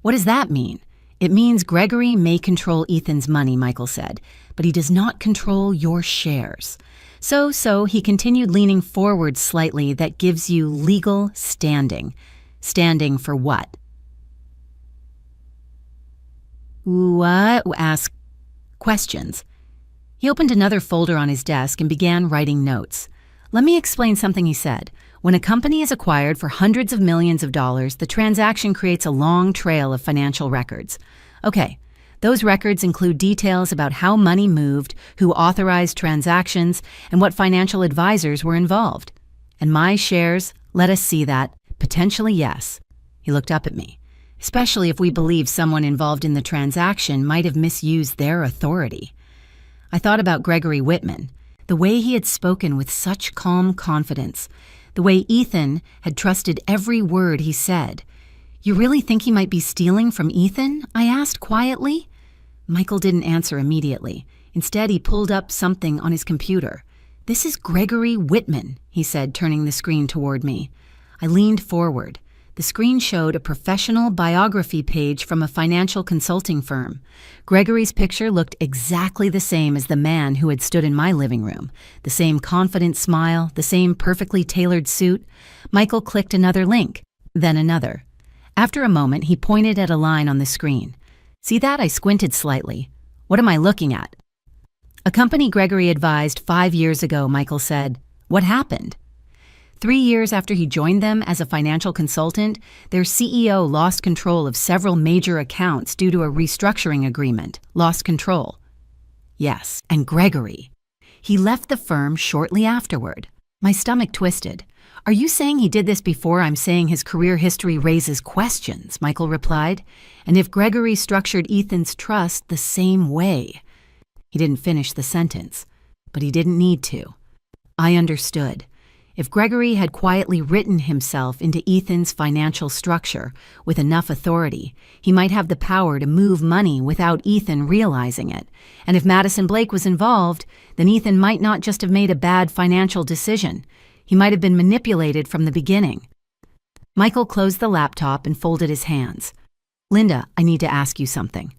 "What does that mean?" "It means Gregory may control Ethan's money," Michael said, "but he does not control your shares. So he continued, leaning forward slightly. "That gives you legal standing." "Standing for what?" "What?" asked questions. He opened another folder on his desk and began writing notes. "Let me explain something," he said. "When a company is acquired for hundreds of millions of dollars, the transaction creates a long trail of financial records. Okay, those records include details about how money moved, who authorized transactions, and what financial advisors were involved. And my shares let us see that. Potentially, yes." He looked up at me. "Especially if we believe someone involved in the transaction might have misused their authority." I thought about Gregory Whitman, the way he had spoken with such calm confidence, the way Ethan had trusted every word he said. "You really think he might be stealing from Ethan?" I asked quietly. Michael didn't answer immediately. Instead, he pulled up something on his computer. "This is Gregory Whitman," he said, turning the screen toward me. I leaned forward. The screen showed a professional biography page from a financial consulting firm. Gregory's picture looked exactly the same as the man who had stood in my living room. The same confident smile, the same perfectly tailored suit. Michael clicked another link, then another. After a moment, he pointed at a line on the screen. "See that?" I squinted slightly. "What am I looking at?" "A company Gregory advised 5 years ago," Michael said. "What happened?" 3 years after he joined them as a financial consultant, their CEO lost control of several major accounts due to a restructuring agreement. Lost control. "Yes, and Gregory. He left the firm shortly afterward." My stomach twisted. "Are you saying he did this before I'm saying his career history raises questions?" Michael replied. "And if Gregory structured Ethan's trust the same way." He didn't finish the sentence, but he didn't need to. I understood. If Gregory had quietly written himself into Ethan's financial structure with enough authority, he might have the power to move money without Ethan realizing it. And if Madison Blake was involved, then Ethan might not just have made a bad financial decision. He might have been manipulated from the beginning. Michael closed the laptop and folded his hands. "Linda, I need to ask you something.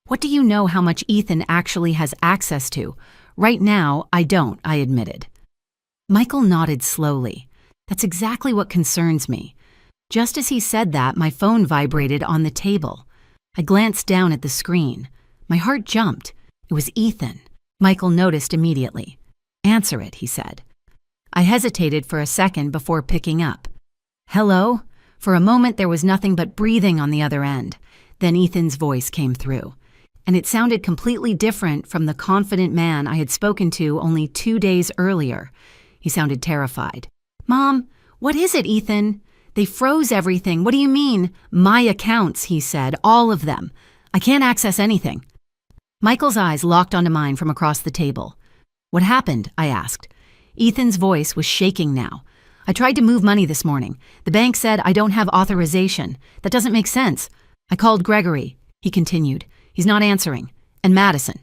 What do you know how much Ethan actually has access to?" "Right now, I don't," I admitted. Michael nodded slowly. "That's exactly what concerns me." Just as he said that, my phone vibrated on the table. I glanced down at the screen. My heart jumped. It was Ethan. Michael noticed immediately. "Answer it," he said. I hesitated for a second before picking up. "Hello?" For a moment there was nothing but breathing on the other end. Then Ethan's voice came through. And it sounded completely different from the confident man I had spoken to only 2 days earlier. He sounded terrified. "Mom, what is it, Ethan? They froze everything. What do you mean?" "My accounts," he said. "All of them. I can't access anything." Michael's eyes locked onto mine from across the table. "What happened?" I asked. Ethan's voice was shaking now. "I tried to move money this morning. The bank said I don't have authorization. That doesn't make sense. I called Gregory, he continued. He's not answering. And Madison.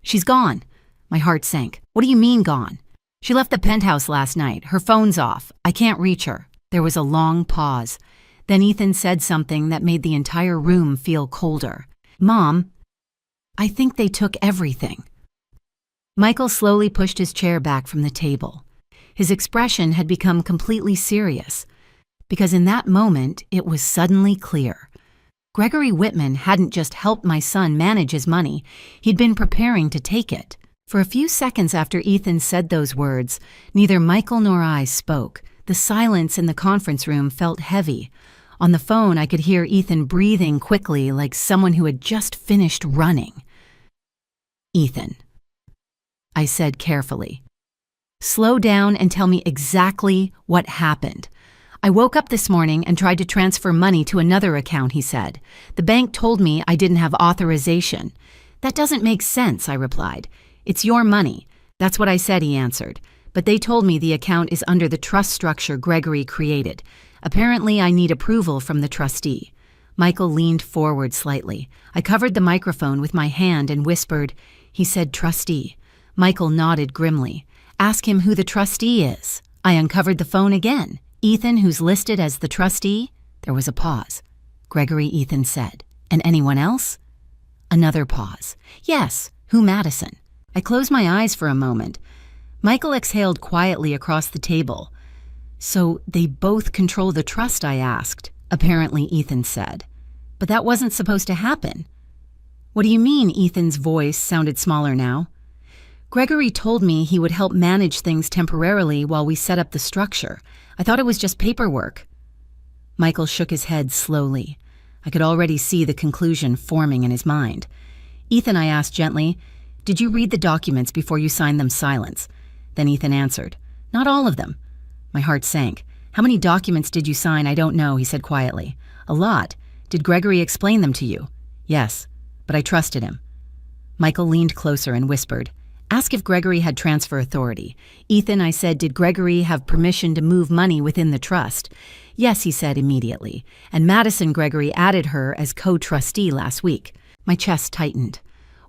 She's gone. My heart sank. What do you mean gone? She left the penthouse last night. Her phone's off. I can't reach her. There was a long pause. Then Ethan said something that made the entire room feel colder. Mom, I think they took everything. Michael slowly pushed his chair back from the table. His expression had become completely serious, because in that moment it was suddenly clear. Gregory Whitman hadn't just helped my son manage his money, he'd been preparing to take it. For a few seconds after Ethan said those words, neither Michael nor I spoke. The silence in the conference room felt heavy. On the phone, I could hear Ethan breathing quickly like someone who had just finished running. Ethan, I said carefully. Slow down and tell me exactly what happened. I woke up this morning and tried to transfer money to another account, he said. The bank told me I didn't have authorization. That doesn't make sense, I replied. It's your money. That's what I said, he answered. But they told me the account is under the trust structure Gregory created. Apparently, I need approval from the trustee. Michael leaned forward slightly. I covered the microphone with my hand and whispered, he said trustee. Michael nodded grimly. Ask him who the trustee is. I uncovered the phone again. Ethan, who's listed as the trustee? There was a pause. Gregory, Ethan said. And anyone else? Another pause. Yes, who Madison? I closed my eyes for a moment. Michael exhaled quietly across the table. So they both control the trust, I asked. Apparently, Ethan said. But that wasn't supposed to happen. What do you mean? Ethan's voice sounded smaller now. Gregory told me he would help manage things temporarily while we set up the structure. I thought it was just paperwork. Michael shook his head slowly. I could already see the conclusion forming in his mind. Ethan, I asked gently, did you read the documents before you signed them? Silence. Then Ethan answered, not all of them. My heart sank. How many documents did you sign? I don't know, he said quietly. A lot. Did Gregory explain them to you? Yes, but I trusted him. Michael leaned closer and whispered, ask if Gregory had transfer authority. Ethan, I said, did Gregory have permission to move money within the trust? Yes, he said immediately. And Madison Gregory added her as co-trustee last week. My chest tightened.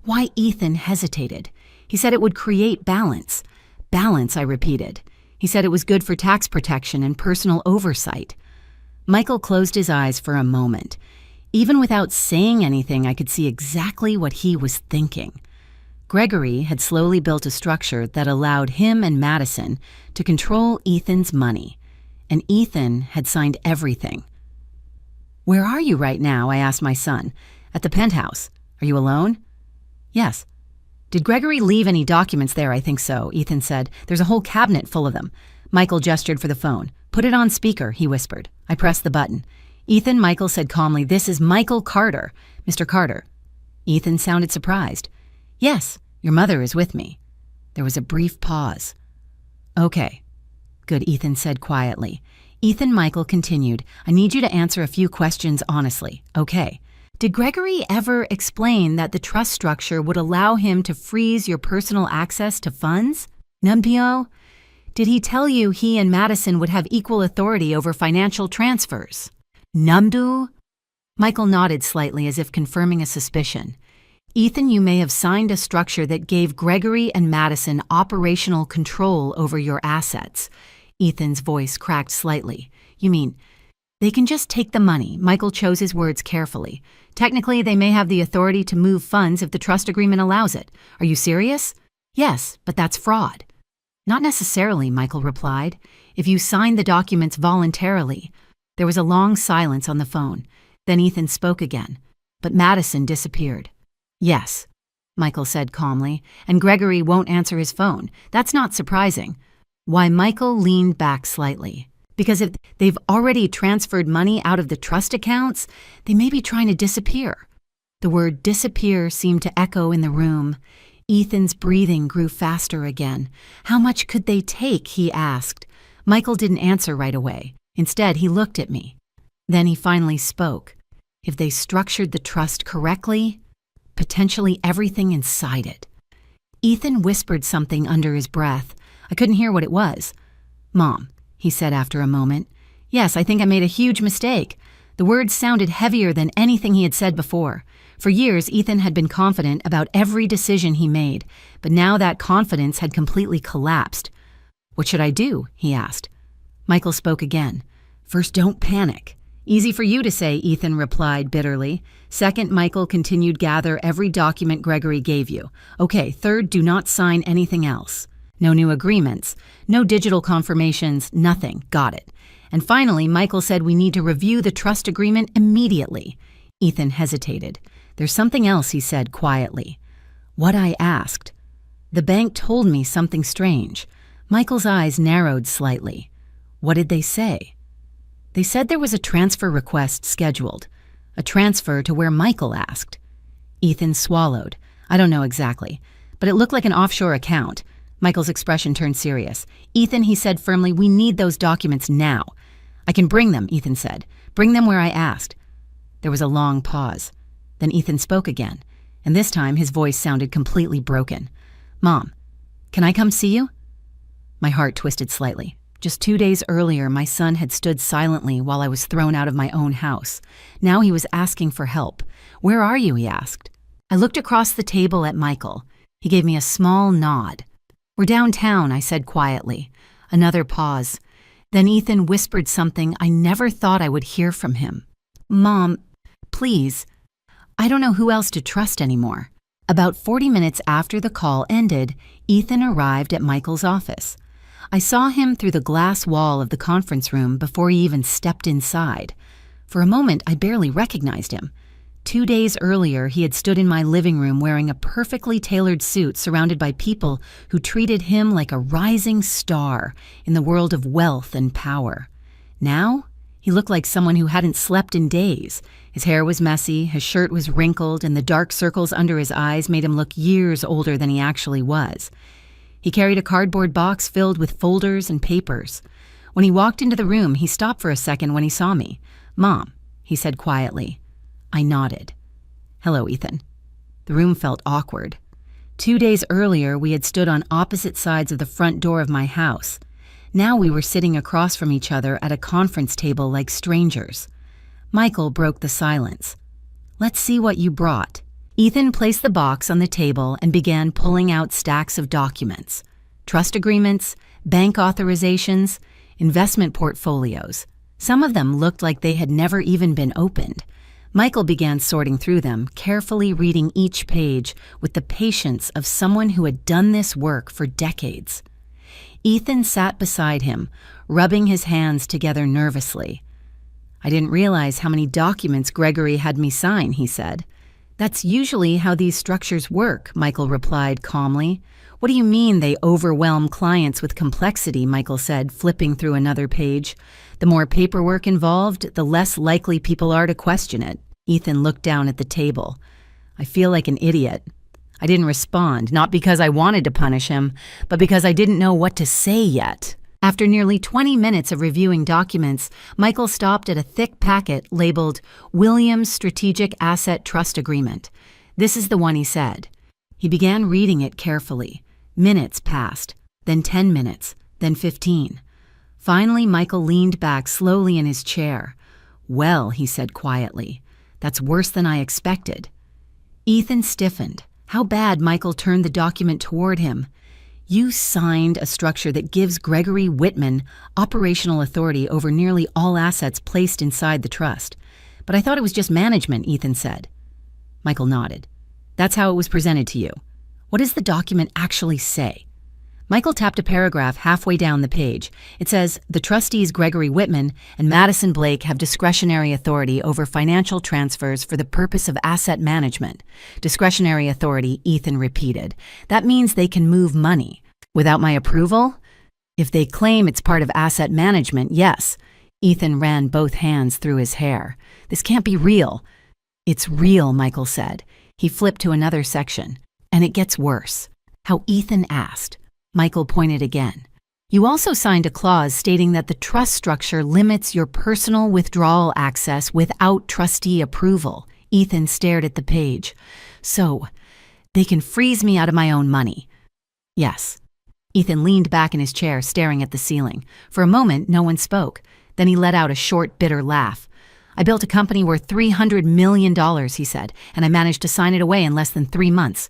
Why? Ethan hesitated. He said it would create balance. Balance, I repeated. He said it was good for tax protection and personal oversight. Michael closed his eyes for a moment. Even without saying anything, I could see exactly what he was thinking. Gregory had slowly built a structure that allowed him and Madison to control Ethan's money, and Ethan had signed everything. Where are you right now? I asked my son. At the penthouse. Are you alone? Yes. Did Gregory leave any documents there? I think so, Ethan said. There's a whole cabinet full of them. Michael gestured for the phone. Put it on speaker, he whispered. I pressed the button. Ethan, Michael said calmly, this is Michael Carter. Mr. Carter. Ethan sounded surprised. Yes, your mother is with me. There was a brief pause. Okay. Good, Ethan said quietly. Ethan, Michael continued, I need you to answer a few questions honestly. Okay. Did Gregory ever explain that the trust structure would allow him to freeze your personal access to funds? Numpio? Did he tell you he and Madison would have equal authority over financial transfers? Numdu? Michael nodded slightly as if confirming a suspicion. Ethan, you may have signed a structure that gave Gregory and Madison operational control over your assets. Ethan's voice cracked slightly. You mean, they can just take the money. Michael chose his words carefully. Technically, they may have the authority to move funds if the trust agreement allows it. Are you serious? Yes, but that's fraud. Not necessarily, Michael replied. If you signed the documents voluntarily. There was a long silence on the phone. Then Ethan spoke again. But Madison disappeared. Yes, Michael said calmly, and Gregory won't answer his phone. That's not surprising. Why? Michael leaned back slightly. Because if they've already transferred money out of the trust accounts, they may be trying to disappear. The word disappear seemed to echo in the room. Ethan's breathing grew faster again. How much could they take? He asked. Michael didn't answer right away. Instead, he looked at me. Then he finally spoke. If they structured the trust correctly, potentially everything inside it. Ethan whispered something under his breath. I couldn't hear what it was. Mom, he said after a moment. Yes, I think I made a huge mistake. The words sounded heavier than anything he had said before. For years, Ethan had been confident about every decision he made, but now that confidence had completely collapsed. "What should I do?" he asked. Michael spoke again. "First, don't panic." "Easy for you to say," Ethan replied bitterly. "Second," Michael continued, "gather every document Gregory gave you. Okay, third, do not sign anything else. No new agreements, no digital confirmations, nothing. Got it." And finally, Michael said, "We need to review the trust agreement immediately." Ethan hesitated. "There's something else," he said quietly. "What?" I asked. "The bank told me something strange." Michael's eyes narrowed slightly. "What did they say?" "They said there was a transfer request scheduled. A transfer to where Michael asked." Ethan swallowed. "I don't know exactly, but it looked like an offshore account." Michael's expression turned serious. "Ethan," he said firmly, "we need those documents now." "I can bring them," Ethan said. "Bring them where I asked." There was a long pause. Then Ethan spoke again, and this time his voice sounded completely broken. "Mom, can I come see you?" My heart twisted slightly. Just 2 days earlier, my son had stood silently while I was thrown out of my own house. Now he was asking for help. "Where are you?" he asked. I looked across the table at Michael. He gave me a small nod. "We're downtown," I said quietly. Another pause. Then Ethan whispered something I never thought I would hear from him. "Mom, please. I don't know who else to trust anymore." About 40 minutes after the call ended, Ethan arrived at Michael's office. I saw him through the glass wall of the conference room before he even stepped inside. For a moment, I barely recognized him. 2 days earlier, he had stood in my living room wearing a perfectly tailored suit surrounded by people who treated him like a rising star in the world of wealth and power. Now, he looked like someone who hadn't slept in days. His hair was messy, his shirt was wrinkled, and the dark circles under his eyes made him look years older than he actually was. He carried a cardboard box filled with folders and papers. When he walked into the room, he stopped for a second when he saw me. "Mom," he said quietly. I nodded. "Hello, Ethan." The room felt awkward. 2 days earlier, we had stood on opposite sides of the front door of my house. Now we were sitting across from each other at a conference table like strangers. Michael broke the silence. "Let's see what you brought." Ethan placed the box on the table and began pulling out stacks of documents. Trust agreements, bank authorizations, investment portfolios. Some of them looked like they had never even been opened. Michael began sorting through them, carefully reading each page with the patience of someone who had done this work for decades. Ethan sat beside him, rubbing his hands together nervously. "I didn't realize how many documents Gregory had me sign," he said. "That's usually how these structures work," Michael replied calmly. "What do you mean they overwhelm clients with complexity?" Michael said, flipping through another page. "The more paperwork involved, the less likely people are to question it." Ethan looked down at the table. "I feel like an idiot." I didn't respond, not because I wanted to punish him, but because I didn't know what to say yet. After nearly 20 minutes of reviewing documents, Michael stopped at a thick packet labeled Williams Strategic Asset Trust Agreement. "This is the one," he said. He began reading it carefully. Minutes passed, then 10 minutes, then 15. Finally, Michael leaned back slowly in his chair. "Well," he said quietly, "that's worse than I expected." Ethan stiffened. How bad? Michael turned the document toward him. "You signed a structure that gives Gregory Whitman operational authority over nearly all assets placed inside the trust. But I thought it was just management," Ethan said. Michael nodded. "That's how it was presented to you. What does the document actually say?" Michael tapped a paragraph halfway down the page. It says, "The trustees Gregory Whitman and Madison Blake have discretionary authority over financial transfers for the purpose of asset management." Discretionary authority, Ethan repeated. "That means they can move money. Without my approval? If they claim it's part of asset management, yes." Ethan ran both hands through his hair. "This can't be real." "It's real," Michael said. He flipped to another section. "And it gets worse." How? Ethan asked. Michael pointed again. "You also signed a clause stating that the trust structure limits your personal withdrawal access without trustee approval." Ethan stared at the page. "So, they can freeze me out of my own money?" "Yes." Ethan leaned back in his chair, staring at the ceiling. For a moment, no one spoke. Then he let out a short, bitter laugh. I built a company worth $300 million, he said, and I managed to sign it away in less than 3 months.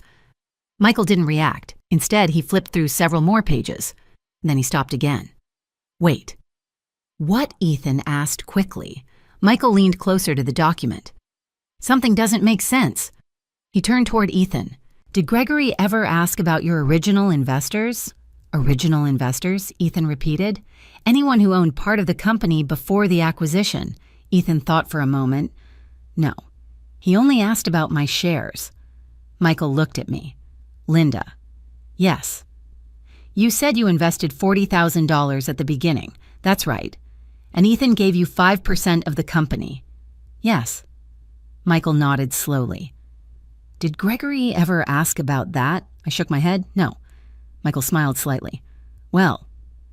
Michael didn't react. Instead, he flipped through several more pages. Then he stopped again. Wait. What? Ethan asked quickly. Michael leaned closer to the document. Something doesn't make sense. He turned toward Ethan. Did Gregory ever ask about your original investors? Original investors? Ethan repeated. Anyone who owned part of the company before the acquisition. Ethan thought for a moment. No. He only asked about my shares. Michael looked at me. Linda. Yes. You said you invested $40,000 at the beginning. That's right. And Ethan gave you 5% of the company. Yes. Michael nodded slowly. Did Gregory ever ask about that? I shook my head. No. Michael smiled slightly. Well,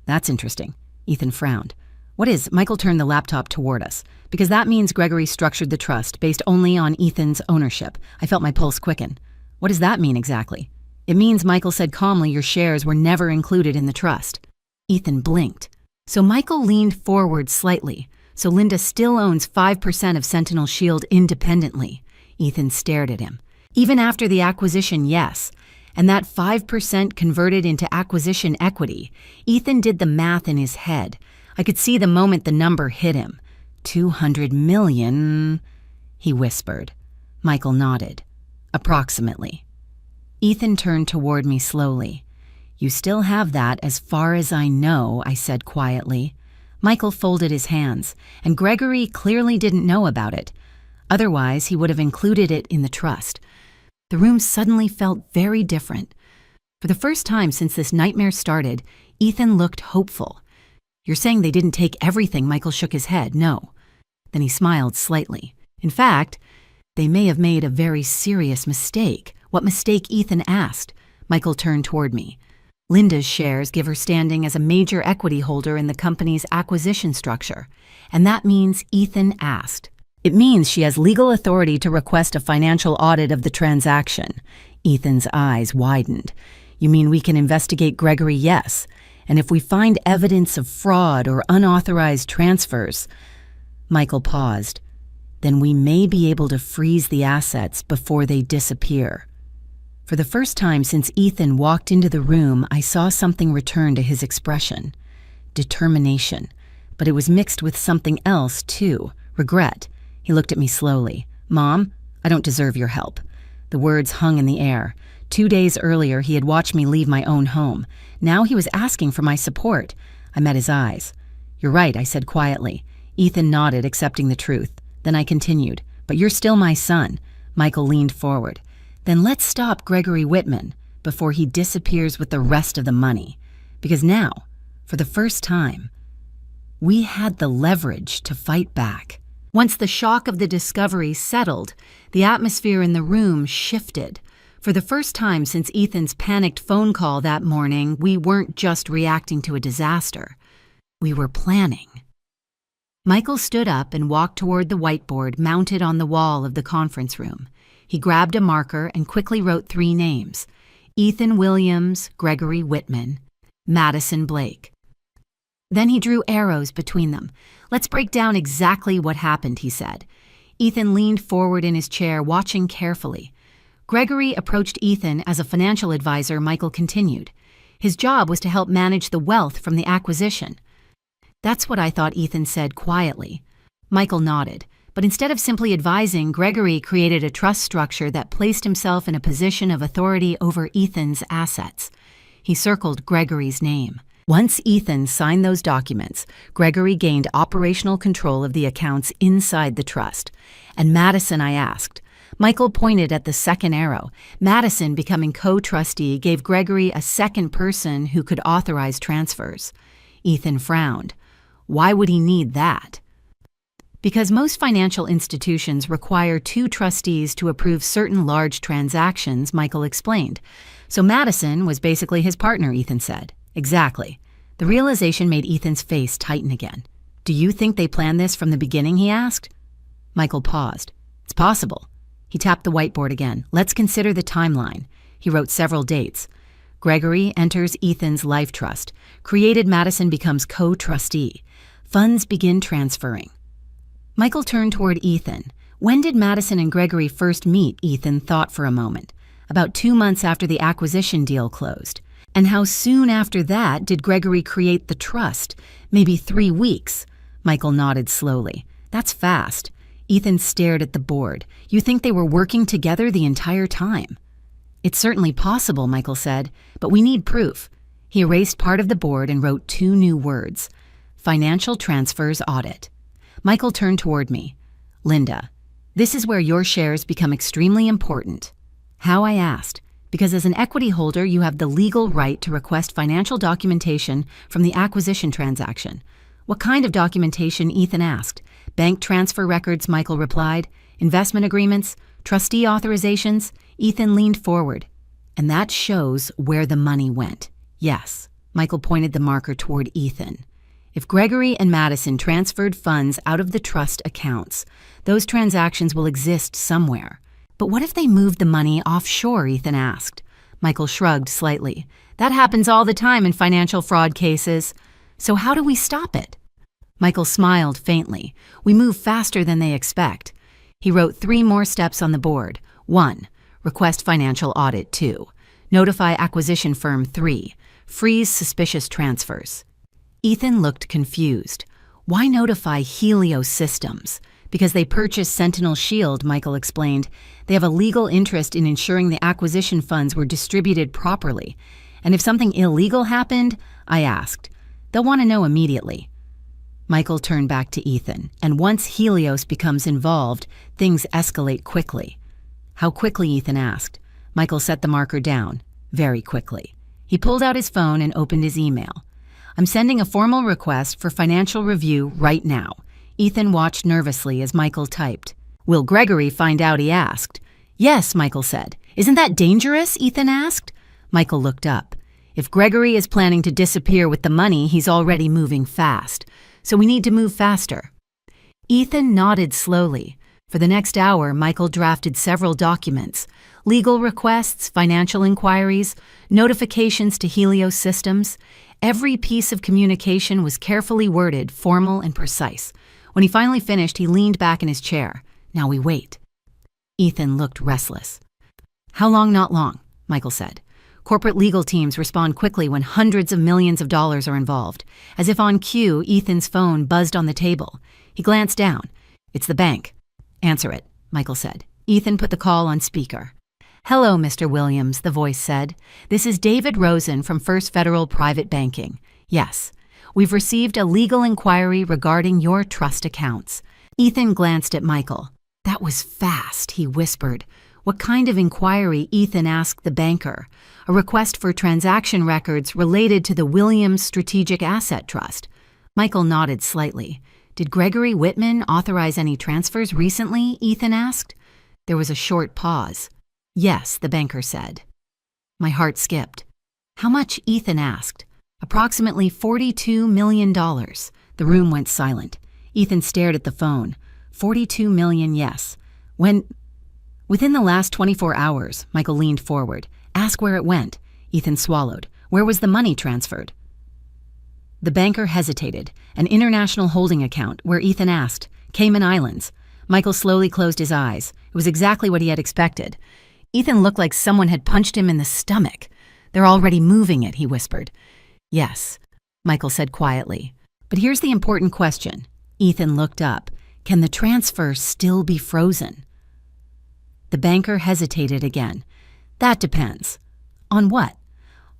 that's interesting. Ethan frowned. What is? Michael turned the laptop toward us. Because that means Gregory structured the trust based only on Ethan's ownership. I felt my pulse quicken. What does that mean exactly? It means, Michael said calmly, your shares were never included in the trust. Ethan blinked. So Michael leaned forward slightly. So Linda still owns 5% of Sentinel Shield independently. Ethan stared at him. Even after the acquisition, yes. And that 5% converted into acquisition equity. Ethan did the math in his head. I could see the moment the number hit him. 200 million, he whispered. Michael nodded. Approximately. Ethan turned toward me slowly. You still have that as far as I know, I said quietly. Michael folded his hands, and Gregory clearly didn't know about it. Otherwise, he would have included it in the trust. The room suddenly felt very different. For the first time since this nightmare started, Ethan looked hopeful. You're saying they didn't take everything? Michael shook his head. No. Then he smiled slightly. In fact, they may have made a very serious mistake. What mistake? Ethan asked. Michael turned toward me. Linda's shares give her standing as a major equity holder in the company's acquisition structure. And that means, Ethan asked, it means she has legal authority to request a financial audit of the transaction. Ethan's eyes widened. You mean we can investigate Gregory? Yes. And if we find evidence of fraud or unauthorized transfers... Michael paused. Then we may be able to freeze the assets before they disappear. For the first time since Ethan walked into the room, I saw something return to his expression. Determination. But it was mixed with something else, too. Regret. He looked at me slowly. Mom, I don't deserve your help. The words hung in the air. 2 days earlier, he had watched me leave my own home. Now he was asking for my support. I met his eyes. You're right, I said quietly. Ethan nodded, accepting the truth. Then I continued. But you're still my son. Michael leaned forward. Then let's stop Gregory Whitman before he disappears with the rest of the money. Because now, for the first time, we had the leverage to fight back. Once the shock of the discovery settled, the atmosphere in the room shifted. For the first time since Ethan's panicked phone call that morning, we weren't just reacting to a disaster. We were planning. Michael stood up and walked toward the whiteboard mounted on the wall of the conference room. He grabbed a marker and quickly wrote 3 names: Ethan Williams, Gregory Whitman, Madison Blake. Then he drew arrows between them. Let's break down exactly what happened, he said. Ethan leaned forward in his chair, watching carefully. Gregory approached Ethan as a financial advisor. Michael continued. His job was to help manage the wealth from the acquisition. That's what I thought, Ethan said quietly. Michael nodded. But instead of simply advising, Gregory created a trust structure that placed himself in a position of authority over Ethan's assets. He circled Gregory's name. Once Ethan signed those documents, Gregory gained operational control of the accounts inside the trust. And Madison, I asked. Michael pointed at the second arrow. Madison, becoming co-trustee, gave Gregory a second person who could authorize transfers. Ethan frowned. Why would he need that? Because most financial institutions require 2 trustees to approve certain large transactions, Michael explained. So Madison was basically his partner, Ethan said. Exactly. The realization made Ethan's face tighten again. Do you think they planned this from the beginning, he asked. Michael paused. It's possible. He tapped the whiteboard again. Let's consider the timeline. He wrote several dates. Gregory enters Ethan's life trust. Created Madison becomes co-trustee. Funds begin transferring. Michael turned toward Ethan. When did Madison and Gregory first meet? Ethan thought for a moment. About 2 months after the acquisition deal closed. And how soon after that did Gregory create the trust? Maybe 3 weeks. Michael nodded slowly. That's fast. Ethan stared at the board. You think they were working together the entire time? It's certainly possible, Michael said, but we need proof. He erased part of the board and wrote 2 new words. Financial transfers audit. Michael turned toward me. Linda, this is where your shares become extremely important. How? I asked. Because as an equity holder, you have the legal right to request financial documentation from the acquisition transaction. What kind of documentation? Ethan asked. Bank transfer records, Michael replied. Investment agreements, trustee authorizations. Ethan leaned forward. And that shows where the money went. Yes. Michael pointed the marker toward Ethan. If Gregory and Madison transferred funds out of the trust accounts, those transactions will exist somewhere. But what if they moved the money offshore? Ethan asked. Michael shrugged slightly. That happens all the time in financial fraud cases. So how do we stop it? Michael smiled faintly. We move faster than they expect. He wrote 3 more steps on the board. 1. Request financial audit. 2. Notify acquisition firm. 3. Freeze suspicious transfers. Ethan looked confused. Why notify Helios Systems? Because they purchased Sentinel Shield, Michael explained. They have a legal interest in ensuring the acquisition funds were distributed properly. And if something illegal happened, I asked, they'll want to know immediately. Michael turned back to Ethan. And once Helios becomes involved, things escalate quickly. How quickly? Ethan asked. Michael set the marker down. Very quickly. He pulled out his phone and opened his email. I'm sending a formal request for financial review right now. Ethan watched nervously as Michael typed. Will Gregory find out? He asked. Yes, Michael said. Isn't that dangerous? Ethan asked. Michael looked up. If Gregory is planning to disappear with the money, he's already moving fast. So we need to move faster. Ethan nodded slowly. For the next hour, Michael drafted several documents. Legal requests, financial inquiries, notifications to Helios Systems. Every piece of communication was carefully worded, formal and precise. When he finally finished, he leaned back in his chair. Now we wait. Ethan looked restless. How long? Not long, Michael said. Corporate legal teams respond quickly when hundreds of millions of dollars are involved. As if on cue, Ethan's phone buzzed on the table. He glanced down. It's the bank. Answer it, Michael said. Ethan put the call on speaker. Hello, Mr. Williams, the voice said. This is David Rosen from First Federal Private Banking. Yes, we've received a legal inquiry regarding your trust accounts. Ethan glanced at Michael. That was fast, he whispered. What kind of inquiry? Ethan asked the banker. A request for transaction records related to the Williams Strategic Asset Trust. Michael nodded slightly. Did Gregory Whitman authorize any transfers recently? Ethan asked. There was a short pause. Yes, the banker said. My heart skipped. How much? Ethan asked. Approximately $42 million. The room went silent. Ethan stared at the phone. 42 million, yes. Within the last 24 hours, Michael leaned forward. Ask where it went. Ethan swallowed. Where was the money transferred? The banker hesitated. An international holding account, where Ethan asked. Cayman Islands. Michael slowly closed his eyes. It was exactly what he had expected. Ethan looked like someone had punched him in the stomach. They're already moving it, he whispered. Yes, Michael said quietly. But here's the important question. Ethan looked up. Can the transfer still be frozen? The banker hesitated again. That depends. On what?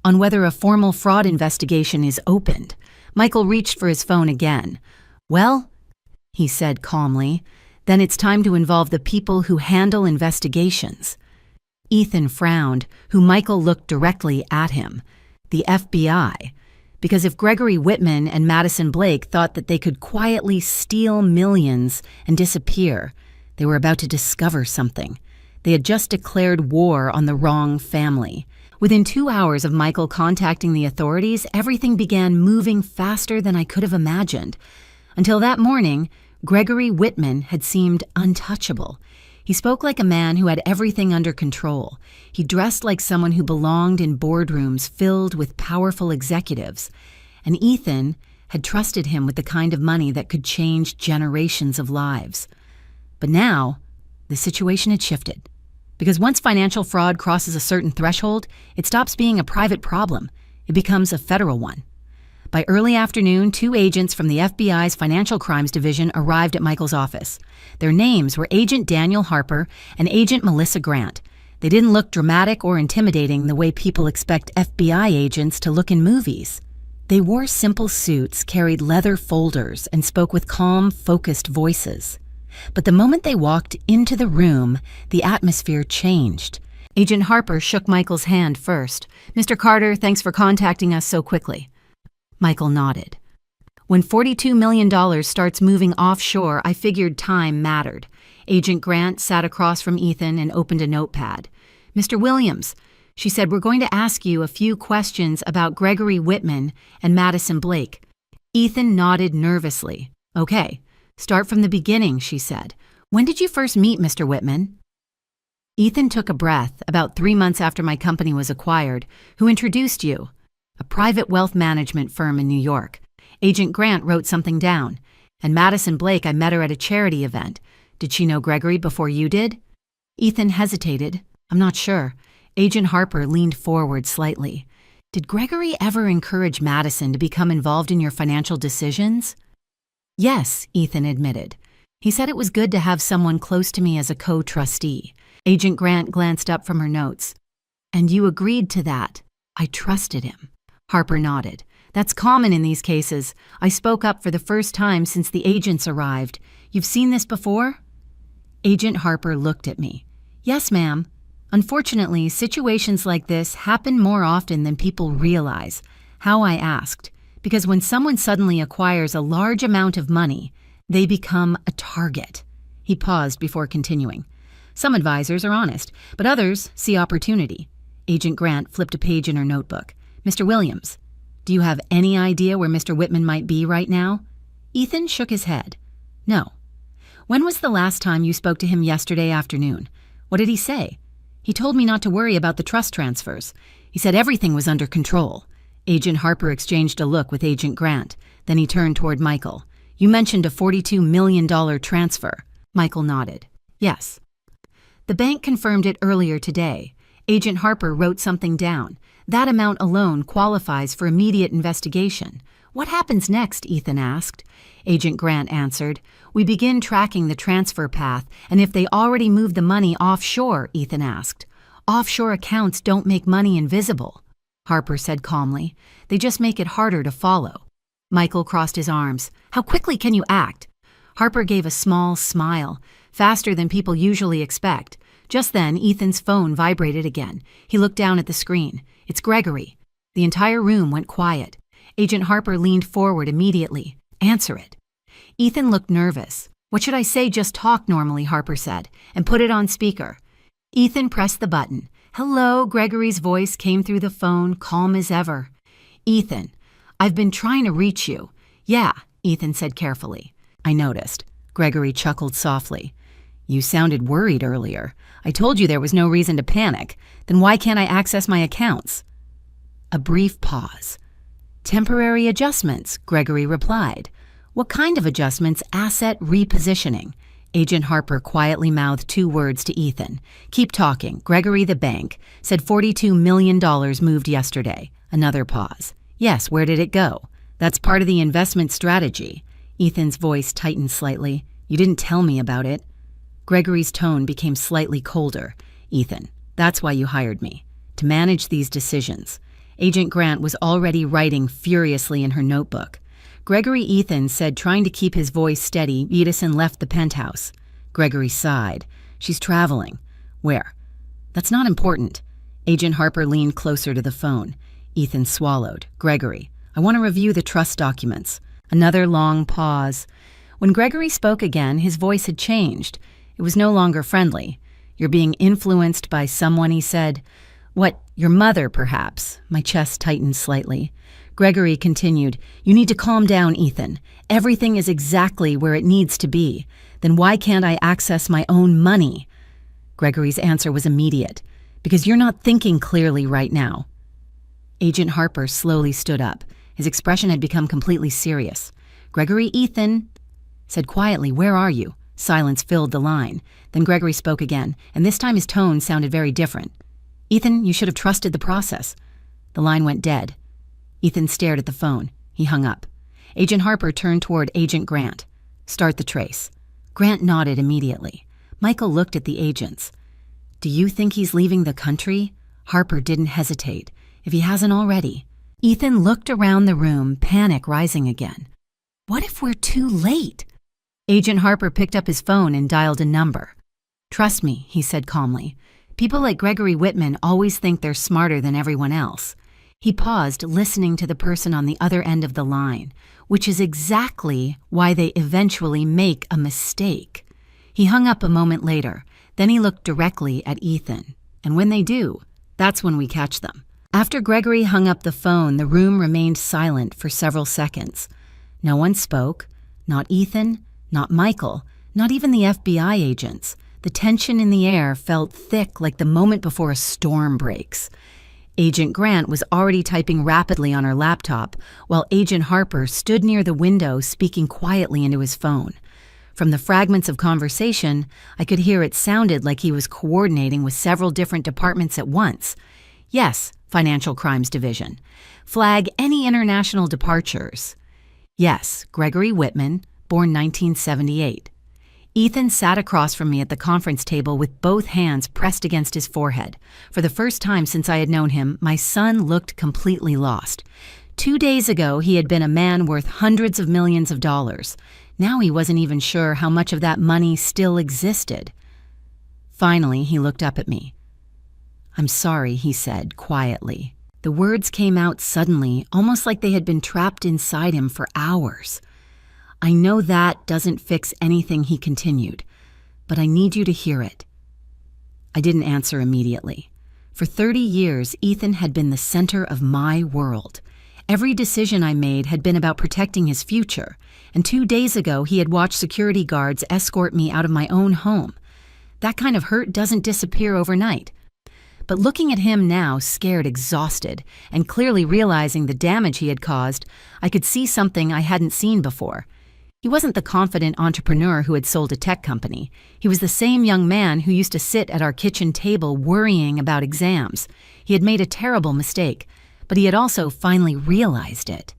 On whether a formal fraud investigation is opened. Michael reached for his phone again. Well, he said calmly, then it's time to involve the people who handle investigations. Ethan frowned, who Michael looked directly at him. The FBI. Because if Gregory Whitman and Madison Blake thought that they could quietly steal millions and disappear, they were about to discover something. They had just declared war on the wrong family. Within 2 hours of Michael contacting the authorities, everything began moving faster than I could have imagined. Until that morning, Gregory Whitman had seemed untouchable. He spoke like a man who had everything under control. He dressed like someone who belonged in boardrooms filled with powerful executives. And Ethan had trusted him with the kind of money that could change generations of lives. But now, the situation had shifted. Because once financial fraud crosses a certain threshold, it stops being a private problem. It becomes a federal one. By early afternoon, 2 agents from the FBI's Financial Crimes Division arrived at Michael's office. Their names were Agent Daniel Harper and Agent Melissa Grant. They didn't look dramatic or intimidating the way people expect FBI agents to look in movies. They wore simple suits, carried leather folders, and spoke with calm, focused voices. But the moment they walked into the room, the atmosphere changed. Agent Harper shook Michael's hand first. "Mr. Carter, thanks for contacting us so quickly." Michael nodded. "When $42 million starts moving offshore, I figured time mattered." Agent Grant sat across from Ethan and opened a notepad. "Mr. Williams," she said, "we're going to ask you a few questions about Gregory Whitman and Madison Blake." Ethan nodded nervously. "Okay, start from the beginning," she said. "When did you first meet Mr. Whitman?" Ethan took a breath. "About 3 months after my company was acquired. Who introduced you?" "A private wealth management firm in New York." Agent Grant wrote something down. "And Madison Blake, I met her at a charity event. Did she know Gregory before you did?" Ethan hesitated. "I'm not sure." Agent Harper leaned forward slightly. "Did Gregory ever encourage Madison to become involved in your financial decisions?" "Yes," Ethan admitted. "He said it was good to have someone close to me as a co-trustee." Agent Grant glanced up from her notes. "And you agreed to that?" "I trusted him." Harper nodded. "That's common in these cases. I spoke up for the first time since the agents arrived. You've seen this before?" Agent Harper looked at me. "Yes, ma'am. Unfortunately, situations like this happen more often than people realize." How I asked. "Because when someone suddenly acquires a large amount of money, they become a target." He paused before continuing. "Some advisors are honest, but others see opportunity." Agent Grant flipped a page in her notebook. "Mr. Williams, do you have any idea where Mr. Whitman might be right now?" Ethan shook his head. "No." "When was the last time you spoke to him yesterday afternoon? What did he say?" "He told me not to worry about the trust transfers. He said everything was under control." Agent Harper exchanged a look with Agent Grant. Then he turned toward Michael. "You mentioned a $42 million transfer." Michael nodded. "Yes." "The bank confirmed it earlier today." Agent Harper wrote something down. "That amount alone qualifies for immediate investigation." "What happens next?" Ethan asked. Agent Grant answered. "We begin tracking the transfer path, and if they already moved the money offshore," Ethan asked. "Offshore accounts don't make money invisible," Harper said calmly. "They just make it harder to follow." Michael crossed his arms. "How quickly can you act?" Harper gave a small smile, faster than people usually expect. Just then, Ethan's phone vibrated again. He looked down at the screen. "It's Gregory." The entire room went quiet. Agent Harper leaned forward immediately. "Answer it." Ethan looked nervous. "What should I say? Just talk normally," Harper said, "and put it on speaker." Ethan pressed the button. "Hello," Gregory's voice came through the phone, calm as ever. "Ethan, I've been trying to reach you." "Yeah," Ethan said carefully. "I noticed." Gregory chuckled softly. "You sounded worried earlier. I told you there was no reason to panic. Then why can't I access my accounts?" A brief pause. "Temporary adjustments," Gregory replied. "What kind of adjustments?" "Asset repositioning." Agent Harper quietly mouthed 2 words to Ethan. "Keep talking." "Gregory, the bank, said $42 million moved yesterday." Another pause. "Yes, where did it go?" "That's part of the investment strategy." Ethan's voice tightened slightly. "You didn't tell me about it." Gregory's tone became slightly colder. "Ethan, that's why you hired me, to manage these decisions." Agent Grant was already writing furiously in her notebook. "Gregory," Ethan said, trying to keep his voice steady. "Edison left the penthouse." Gregory sighed. "She's traveling." "Where?" "That's not important." Agent Harper leaned closer to the phone. Ethan swallowed. "Gregory, I want to review the trust documents." Another long pause. When Gregory spoke again, his voice had changed. It was no longer friendly. "You're being influenced by someone," he said. "What, your mother, perhaps?" My chest tightened slightly. Gregory continued. "You need to calm down, Ethan. Everything is exactly where it needs to be. Then why can't I access my own money?" Gregory's answer was immediate. "Because you're not thinking clearly right now." Agent Harper slowly stood up. His expression had become completely serious. "Gregory, Ethan said quietly, 'Where are you?' Silence filled the line. Then Gregory spoke again, and this time his tone sounded very different. 'Ethan, you should have trusted the process.' The line went dead. Ethan stared at the phone. He hung up. Agent Harper turned toward Agent Grant. 'Start the trace.' Grant nodded immediately. Michael looked at the agents. 'Do you think he's leaving the country?' Harper didn't hesitate. 'If he hasn't already.' Ethan looked around the room, panic rising again. 'What if we're too late?' Agent Harper picked up his phone and dialed a number. 'Trust me,' he said calmly. 'People like Gregory Whitman always think they're smarter than everyone else.' He paused, listening to the person on the other end of the line, which is exactly why they eventually make a mistake. He hung up a moment later. Then he looked directly at Ethan. And when they do, that's when we catch them. After Gregory hung up the phone, the room remained silent for several seconds. No one spoke, not Ethan, not Michael, not even the FBI agents. The tension in the air felt thick like the moment before a storm breaks. Agent Grant was already typing rapidly on her laptop, while Agent Harper stood near the window speaking quietly into his phone. From the fragments of conversation, I could hear it sounded like he was coordinating with several different departments at once. Yes, Financial Crimes Division. Flag any international departures. Yes, Gregory Whitman, born 1978. Ethan sat across from me at the conference table with both hands pressed against his forehead. For the first time since I had known him, my son looked completely lost. 2 days ago, he had been a man worth hundreds of millions of dollars. Now he wasn't even sure how much of that money still existed. Finally, he looked up at me. "I'm sorry," he said quietly. The words came out suddenly, almost like they had been trapped inside him for hours. "I know that doesn't fix anything," he continued, "but I need you to hear it." I didn't answer immediately. For 30 years, Ethan had been the center of my world. Every decision I made had been about protecting his future, and 2 days ago he had watched security guards escort me out of my own home. That kind of hurt doesn't disappear overnight. But looking at him now, scared, exhausted, and clearly realizing the damage he had caused, I could see something I hadn't seen before. He wasn't the confident entrepreneur who had sold a tech company. He was the same young man who used to sit at our kitchen table worrying about exams. He had made a terrible mistake, but he had also finally realized it.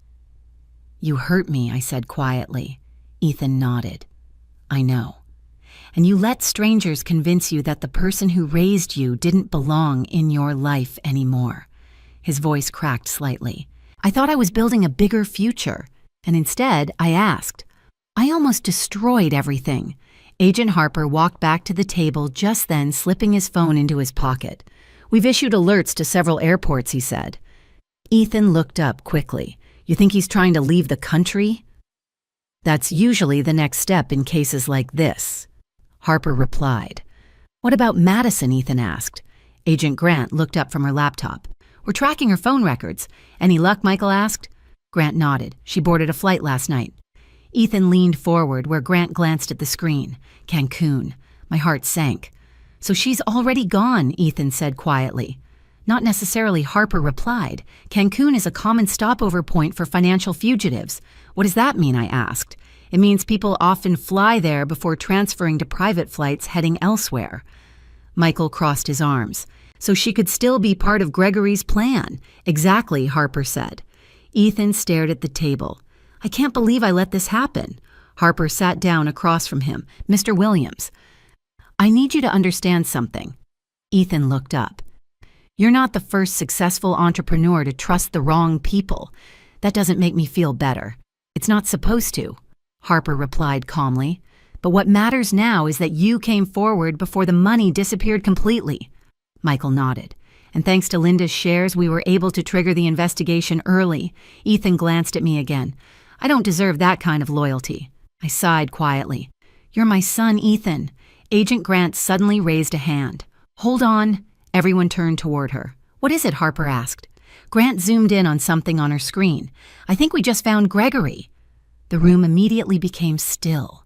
"You hurt me," I said quietly. Ethan nodded. "I know. And you let strangers convince you that the person who raised you didn't belong in your life anymore." His voice cracked slightly. "I thought I was building a bigger future, and instead I asked. I almost destroyed everything." Agent Harper walked back to the table just then, slipping his phone into his pocket. "We've issued alerts to several airports," he said. Ethan looked up quickly. "You think he's trying to leave the country?" "That's usually the next step in cases like this," Harper replied. "What about Madison?" Ethan asked. Agent Grant looked up from her laptop. "We're tracking her phone records. Any luck?" Michael asked. Grant nodded. "She boarded a flight last night." Ethan leaned forward where Grant glanced at the screen. Cancun. My heart sank. "So she's already gone," Ethan said quietly. "Not necessarily," Harper replied. "Cancun is a common stopover point for financial fugitives." "What does that mean?" I asked. "It means people often fly there before transferring to private flights heading elsewhere." Michael crossed his arms. "So she could still be part of Gregory's plan." "Exactly," Harper said. Ethan stared at the table. "I can't believe I let this happen." Harper sat down across from him. "Mr. Williams, I need you to understand something." Ethan looked up. "You're not the first successful entrepreneur to trust the wrong people. That doesn't make me feel better. It's not supposed to," Harper replied calmly. "But what matters now is that you came forward before the money disappeared completely." Michael nodded. "And thanks to Linda's shares, we were able to trigger the investigation early." Ethan glanced at me again. "I don't deserve that kind of loyalty." I sighed quietly. "You're my son, Ethan." Agent Grant suddenly raised a hand. "Hold on." Everyone turned toward her. "What is it?" Harper asked. Grant zoomed in on something on her screen. "I think we just found Gregory." The room immediately became still.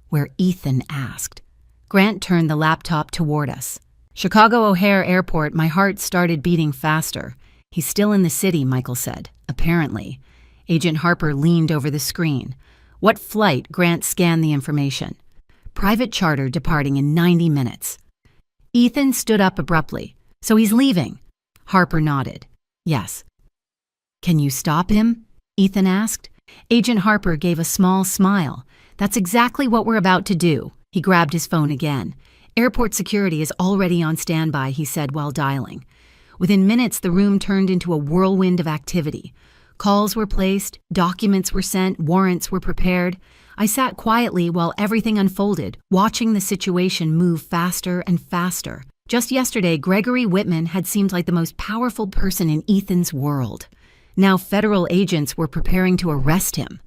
"Where?" Ethan asked. Grant turned the laptop toward us. "Chicago O'Hare Airport." My heart started beating faster. "He's still in the city," Michael said. "Apparently." Agent Harper leaned over the screen. What flight? Grant scanned the information. Private charter departing in 90 minutes. Ethan stood up abruptly. So he's leaving? Harper nodded. Yes. Can you stop him? Ethan asked. Agent Harper gave a small smile. That's exactly what we're about to do. He grabbed his phone again. Airport security is already on standby, he said while dialing. Within minutes, the room turned into a whirlwind of activity. Calls were placed, documents were sent, warrants were prepared. I sat quietly while everything unfolded, watching the situation move faster and faster. Just yesterday, Gregory Whitman had seemed like the most powerful person in Ethan's world. Now federal agents were preparing to arrest him.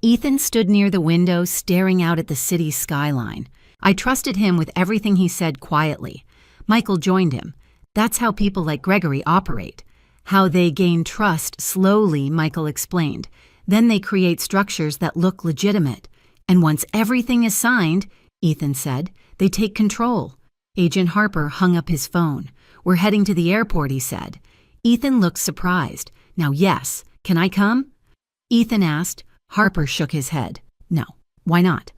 Ethan stood near the window, staring out at the city's skyline. I trusted him with everything he said quietly. Michael joined him. That's how people like Gregory operate. How they gain trust slowly, Michael explained. Then they create structures that look legitimate. And once everything is signed, Ethan said, they take control. Agent Harper hung up his phone. We're heading to the airport, he said. Ethan looked surprised. Now, yes, can I come? Ethan asked. Harper shook his head. No, why not?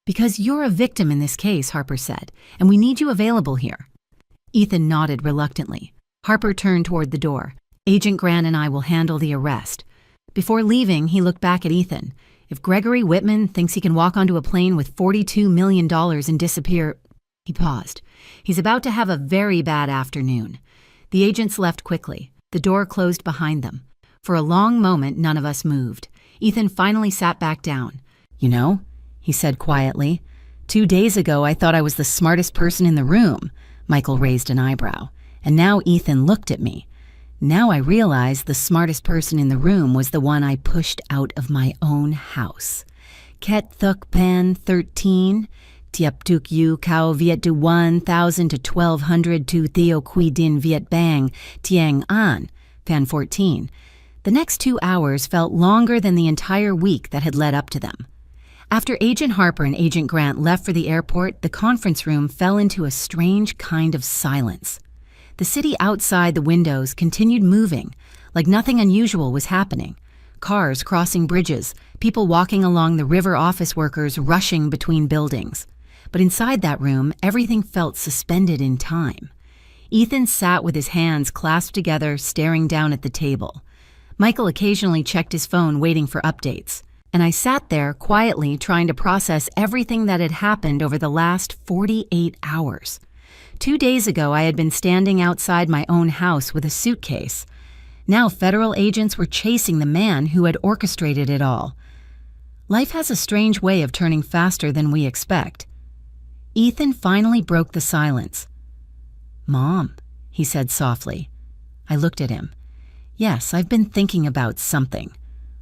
Because you're a victim in this case, Harper said, and we need you available here. Ethan nodded reluctantly. Harper turned toward the door. Agent Grant and I will handle the arrest. Before leaving, he looked back at Ethan. If Gregory Whitman thinks he can walk onto a plane with $42 million and disappear... He paused. He's about to have a very bad afternoon. The agents left quickly. The door closed behind them. For a long moment, none of us moved. Ethan finally sat back down. You know, he said quietly, 2 days ago I thought I was the smartest person in the room. Michael raised an eyebrow. And now Ethan looked at me. Now I realized the smartest person in the room was the one I pushed out of my own house. Ket Thuk Pan 13, Tiap Tuk Yu Kao Viet Du 1000 to 1200 to Theo Quy Din Viet Bang Tiang An, Pan 14. The next 2 hours felt longer than the entire week that had led up to them. After Agent Harper and Agent Grant left for the airport, the conference room fell into a strange kind of silence. The city outside the windows continued moving, like nothing unusual was happening. Cars crossing bridges, people walking along the river, office workers rushing between buildings. But inside that room, everything felt suspended in time. Ethan sat with his hands clasped together, staring down at the table. Michael occasionally checked his phone, waiting for updates. And I sat there quietly trying to process everything that had happened over the last 48 hours. 2 days ago, I had been standing outside my own house with a suitcase. Now federal agents were chasing the man who had orchestrated it all. Life has a strange way of turning faster than we expect. Ethan finally broke the silence. Mom, he said softly. I looked at him. Yes, I've been thinking about something.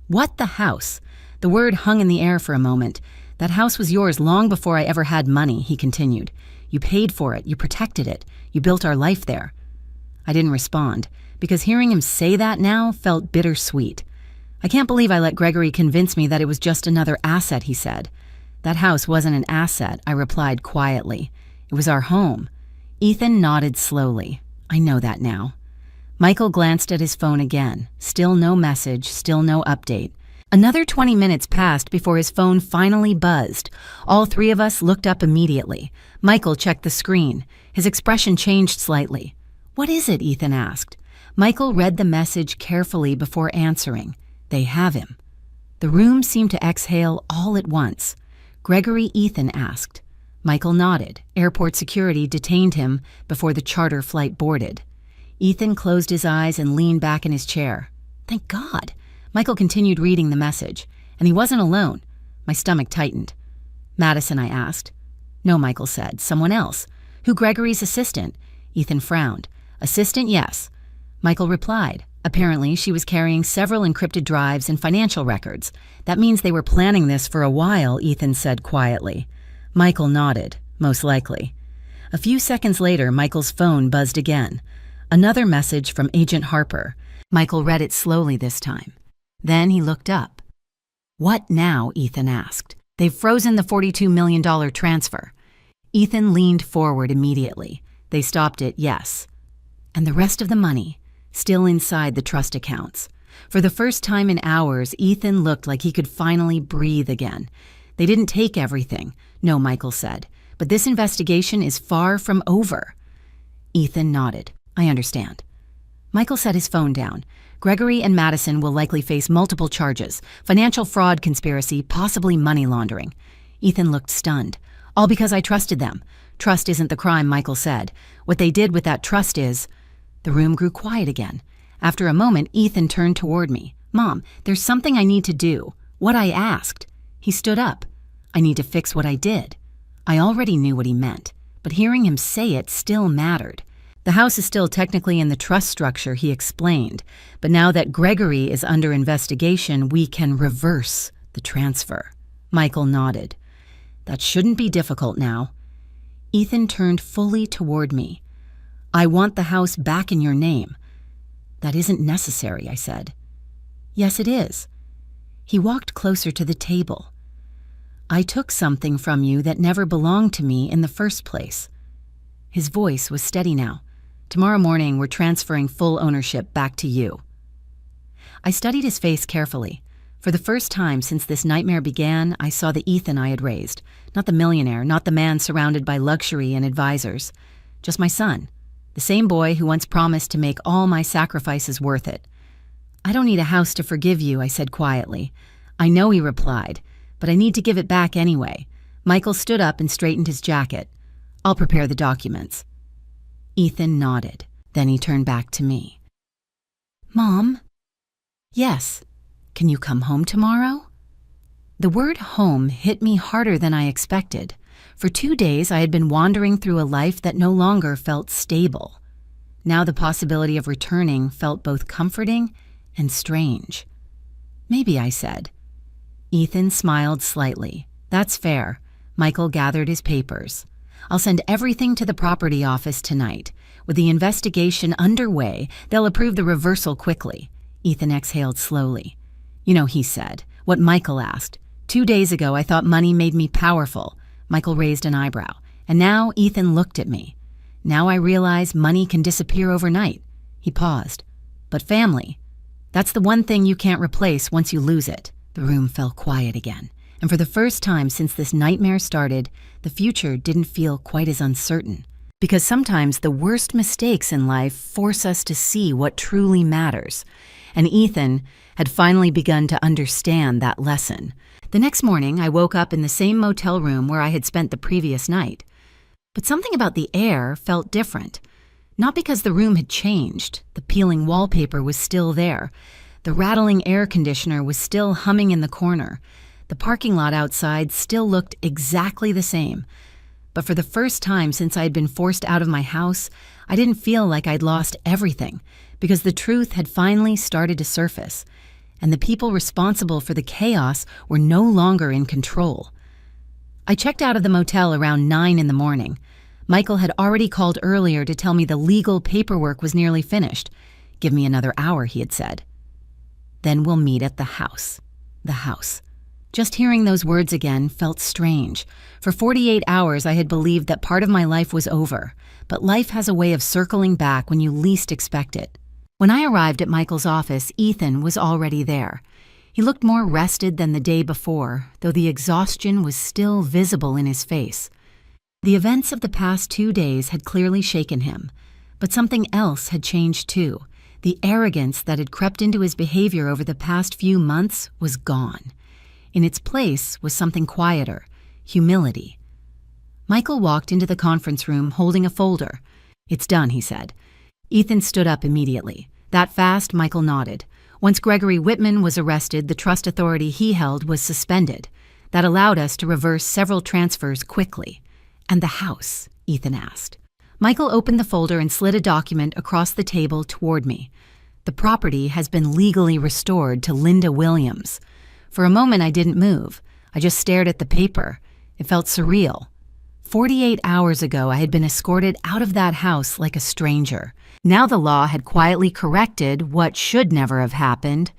What the house? The word hung in the air for a moment. That house was yours long before I ever had money, he continued. You paid for it, you protected it, you built our life there. I didn't respond, because hearing him say that now felt bittersweet. I can't believe I let Gregory convince me that it was just another asset, he said. That house wasn't an asset, I replied quietly. It was our home. Ethan nodded slowly. I know that now. Michael glanced at his phone again. Still no message, still no update. Another 20 minutes passed before his phone finally buzzed. All three of us looked up immediately. Michael checked the screen. His expression changed slightly. What is it? Ethan asked. Michael read the message carefully before answering. They have him. The room seemed to exhale all at once. Gregory, Ethan asked. Michael nodded. Airport security detained him before the charter flight boarded. Ethan closed his eyes and leaned back in his chair. Thank God. Michael continued reading the message. And he wasn't alone. My stomach tightened. Madison, I asked. No, Michael said. Someone else. Who? Gregory's assistant? Ethan frowned. Assistant, yes. Michael replied. Apparently, she was carrying several encrypted drives and financial records. That means they were planning this for a while, Ethan said quietly. Michael nodded. Most likely. A few seconds later, Michael's phone buzzed again. Another message from Agent Harper. Michael read it slowly this time. Then he looked up. What now? Ethan asked. They've frozen the $42 million transfer. Ethan leaned forward immediately. They stopped it, yes. And the rest of the money, still inside the trust accounts. For the first time in hours, Ethan looked like he could finally breathe again. They didn't take everything, no, Michael said, but this investigation is far from over. Ethan nodded. I understand. Michael set his phone down. Gregory and Madison will likely face multiple charges: financial fraud conspiracy, possibly money laundering. Ethan looked stunned. All because I trusted them. Trust isn't the crime, Michael said. What they did with that trust is... The room grew quiet again. After a moment, Ethan turned toward me. Mom, there's something I need to do. What I asked. He stood up. I need to fix what I did. I already knew what he meant, but hearing him say it still mattered. The house is still technically in the trust structure, he explained, but now that Gregory is under investigation, we can reverse the transfer. Michael nodded. That shouldn't be difficult now. Ethan turned fully toward me. I want the house back in your name. That isn't necessary, I said. Yes, it is. He walked closer to the table. I took something from you that never belonged to me in the first place. His voice was steady now. Tomorrow morning, we're transferring full ownership back to you. I studied his face carefully. For the first time since this nightmare began, I saw the Ethan I had raised. Not the millionaire, not the man surrounded by luxury and advisors. Just my son. The same boy who once promised to make all my sacrifices worth it. I don't need a house to forgive you, I said quietly. I know, he replied, but I need to give it back anyway. Michael stood up and straightened his jacket. I'll prepare the documents. Ethan nodded. Then he turned back to me. Mom? Yes. Can you come home tomorrow? The word home hit me harder than I expected. For 2 days, I had been wandering through a life that no longer felt stable. Now the possibility of returning felt both comforting and strange. Maybe, I said. Ethan smiled slightly. That's fair. Michael gathered his papers. I'll send everything to the property office tonight. With the investigation underway, they'll approve the reversal quickly. Ethan exhaled slowly. You know, he said, what Michael asked. 2 days ago, I thought money made me powerful. Michael raised an eyebrow. And now Ethan looked at me. Now I realize money can disappear overnight. He paused. But family, that's the one thing you can't replace once you lose it. The room fell quiet again. And for the first time since this nightmare started, the future didn't feel quite as uncertain. Because sometimes the worst mistakes in life force us to see what truly matters. And Ethan had finally begun to understand that lesson. The next morning, I woke up in the same motel room where I had spent the previous night. But something about the air felt different. Not because the room had changed. The peeling wallpaper was still there. The rattling air conditioner was still humming in the corner. The parking lot outside still looked exactly the same. But for the first time since I had been forced out of my house, I didn't feel like I'd lost everything, because the truth had finally started to surface, and the people responsible for the chaos were no longer in control. I checked out of the motel around 9 in the morning. Michael had already called earlier to tell me the legal paperwork was nearly finished. Give me another hour, he had said. Then we'll meet at the house. The house. Just hearing those words again felt strange. For 48 hours I had believed that part of my life was over, but life has a way of circling back when you least expect it. When I arrived at Michael's office, Ethan was already there. He looked more rested than the day before, though the exhaustion was still visible in his face. The events of the past 2 days had clearly shaken him, but something else had changed too. The arrogance that had crept into his behavior over the past few months was gone. In its place was something quieter, humility. Michael walked into the conference room holding a folder. It's done, he said. Ethan stood up immediately. That fast, Michael nodded. Once Gregory Whitman was arrested, the trust authority he held was suspended. That allowed us to reverse several transfers quickly. And the house? Ethan asked. Michael opened the folder and slid a document across the table toward me. The property has been legally restored to Linda Williams. For a moment, I didn't move. I just stared at the paper. It felt surreal. 48 hours ago, I had been escorted out of that house like a stranger. Now the law had quietly corrected what should never have happened.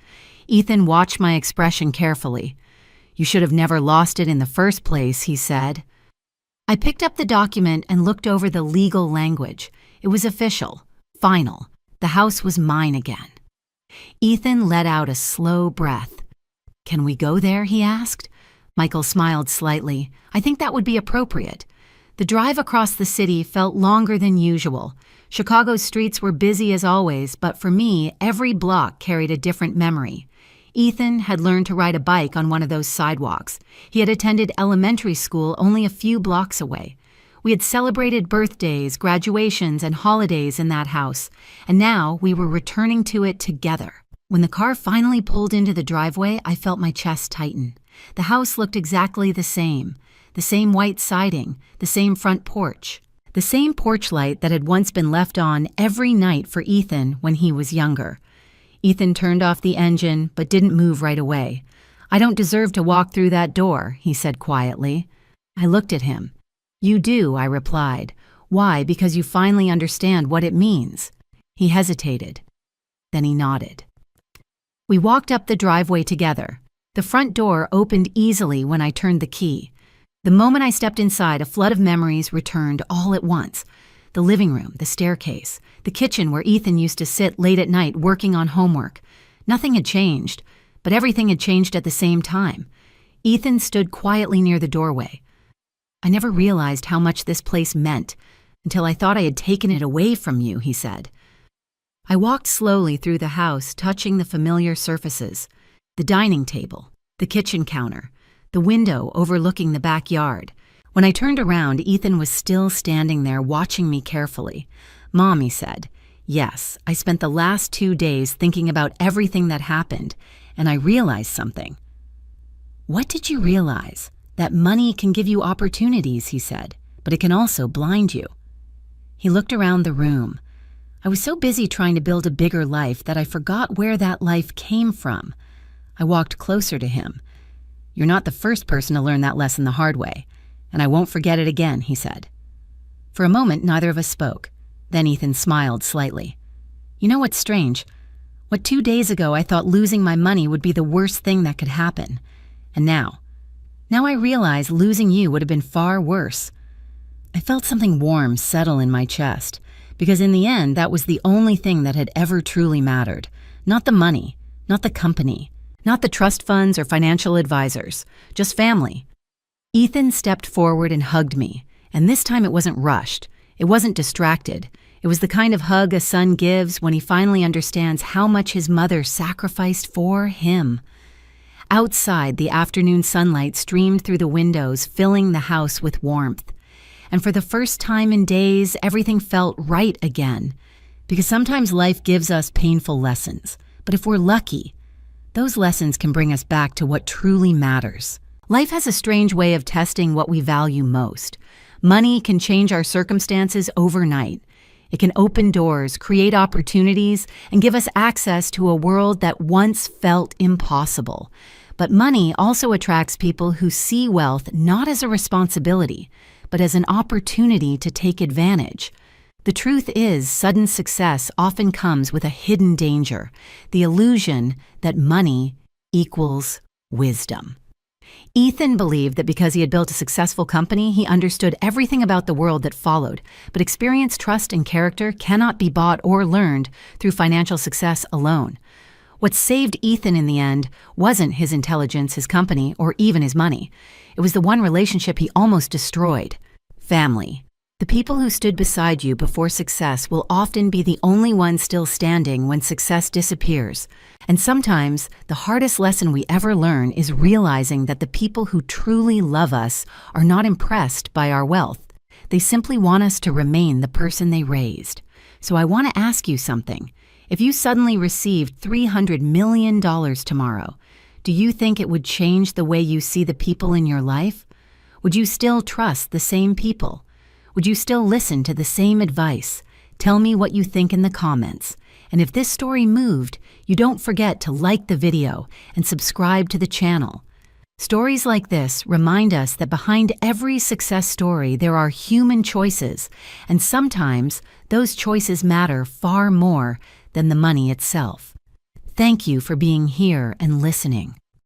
Ethan watched my expression carefully. You should have never lost it in the first place, he said. I picked up the document and looked over the legal language. It was official, final. The house was mine again. Ethan let out a slow breath. "Can we go there?" he asked. Michael smiled slightly. "I think that would be appropriate." The drive across the city felt longer than usual. Chicago's streets were busy as always, but for me, every block carried a different memory. Ethan had learned to ride a bike on one of those sidewalks. He had attended elementary school only a few blocks away. We had celebrated birthdays, graduations, and holidays in that house, and now we were returning to it together. When the car finally pulled into the driveway, I felt my chest tighten. The house looked exactly the same white siding, the same front porch, the same porch light that had once been left on every night for Ethan when he was younger. Ethan turned off the engine, but didn't move right away. "I don't deserve to walk through that door," he said quietly. I looked at him. "You do," I replied. "Why? Because you finally understand what it means." He hesitated. Then he nodded. We walked up the driveway together. The front door opened easily when I turned the key. The moment I stepped inside, a flood of memories returned all at once. The living room, the staircase, the kitchen where Ethan used to sit late at night working on homework. Nothing had changed, but everything had changed at the same time. Ethan stood quietly near the doorway. "I never realized how much this place meant until I thought I had taken it away from you," he said. I walked slowly through the house, touching the familiar surfaces. The dining table, the kitchen counter, the window overlooking the backyard. When I turned around, Ethan was still standing there watching me carefully. "Mom," he said, "yes, I spent the last 2 days thinking about everything that happened, and I realized something." "What did you realize?" "That money can give you opportunities," he said, "but it can also blind you." He looked around the room. I was so busy trying to build a bigger life that I forgot where that life came from. I walked closer to him. "You're not the first person to learn that lesson the hard way, and I won't forget it again," he said. For a moment, neither of us spoke. Then Ethan smiled slightly. "You know what's strange? What 2 days ago I thought losing my money would be the worst thing that could happen. And now I realize losing you would have been far worse." I felt something warm settle in my chest, because in the end, that was the only thing that had ever truly mattered. Not the money, not the company, not the trust funds or financial advisors, just family. Ethan stepped forward and hugged me, and this time it wasn't rushed. It wasn't distracted. It was the kind of hug a son gives when he finally understands how much his mother sacrificed for him. Outside, the afternoon sunlight streamed through the windows, filling the house with warmth. And for the first time in days, everything felt right again. Because sometimes life gives us painful lessons, but if we're lucky, those lessons can bring us back to what truly matters. Life has a strange way of testing what we value most. Money can change our circumstances overnight. It can open doors, create opportunities, and give us access to a world that once felt impossible. But money also attracts people who see wealth not as a responsibility, but as an opportunity to take advantage. The truth is, sudden success often comes with a hidden danger, the illusion that money equals wisdom. Ethan believed that because he had built a successful company, he understood everything about the world that followed, but experience, trust, and character cannot be bought or learned through financial success alone. What saved Ethan in the end wasn't his intelligence, his company, or even his money. It was the one relationship he almost destroyed: family. The people who stood beside you before success will often be the only ones still standing when success disappears. And sometimes, the hardest lesson we ever learn is realizing that the people who truly love us are not impressed by our wealth. They simply want us to remain the person they raised. So I want to ask you something. If you suddenly received $300 million tomorrow, do you think it would change the way you see the people in your life? Would you still trust the same people? Would you still listen to the same advice? Tell me what you think in the comments. And if this story moved, you don't forget to like the video and subscribe to the channel. Stories like this remind us that behind every success story there are human choices, and sometimes those choices matter far more than the money itself. Thank you for being here and listening.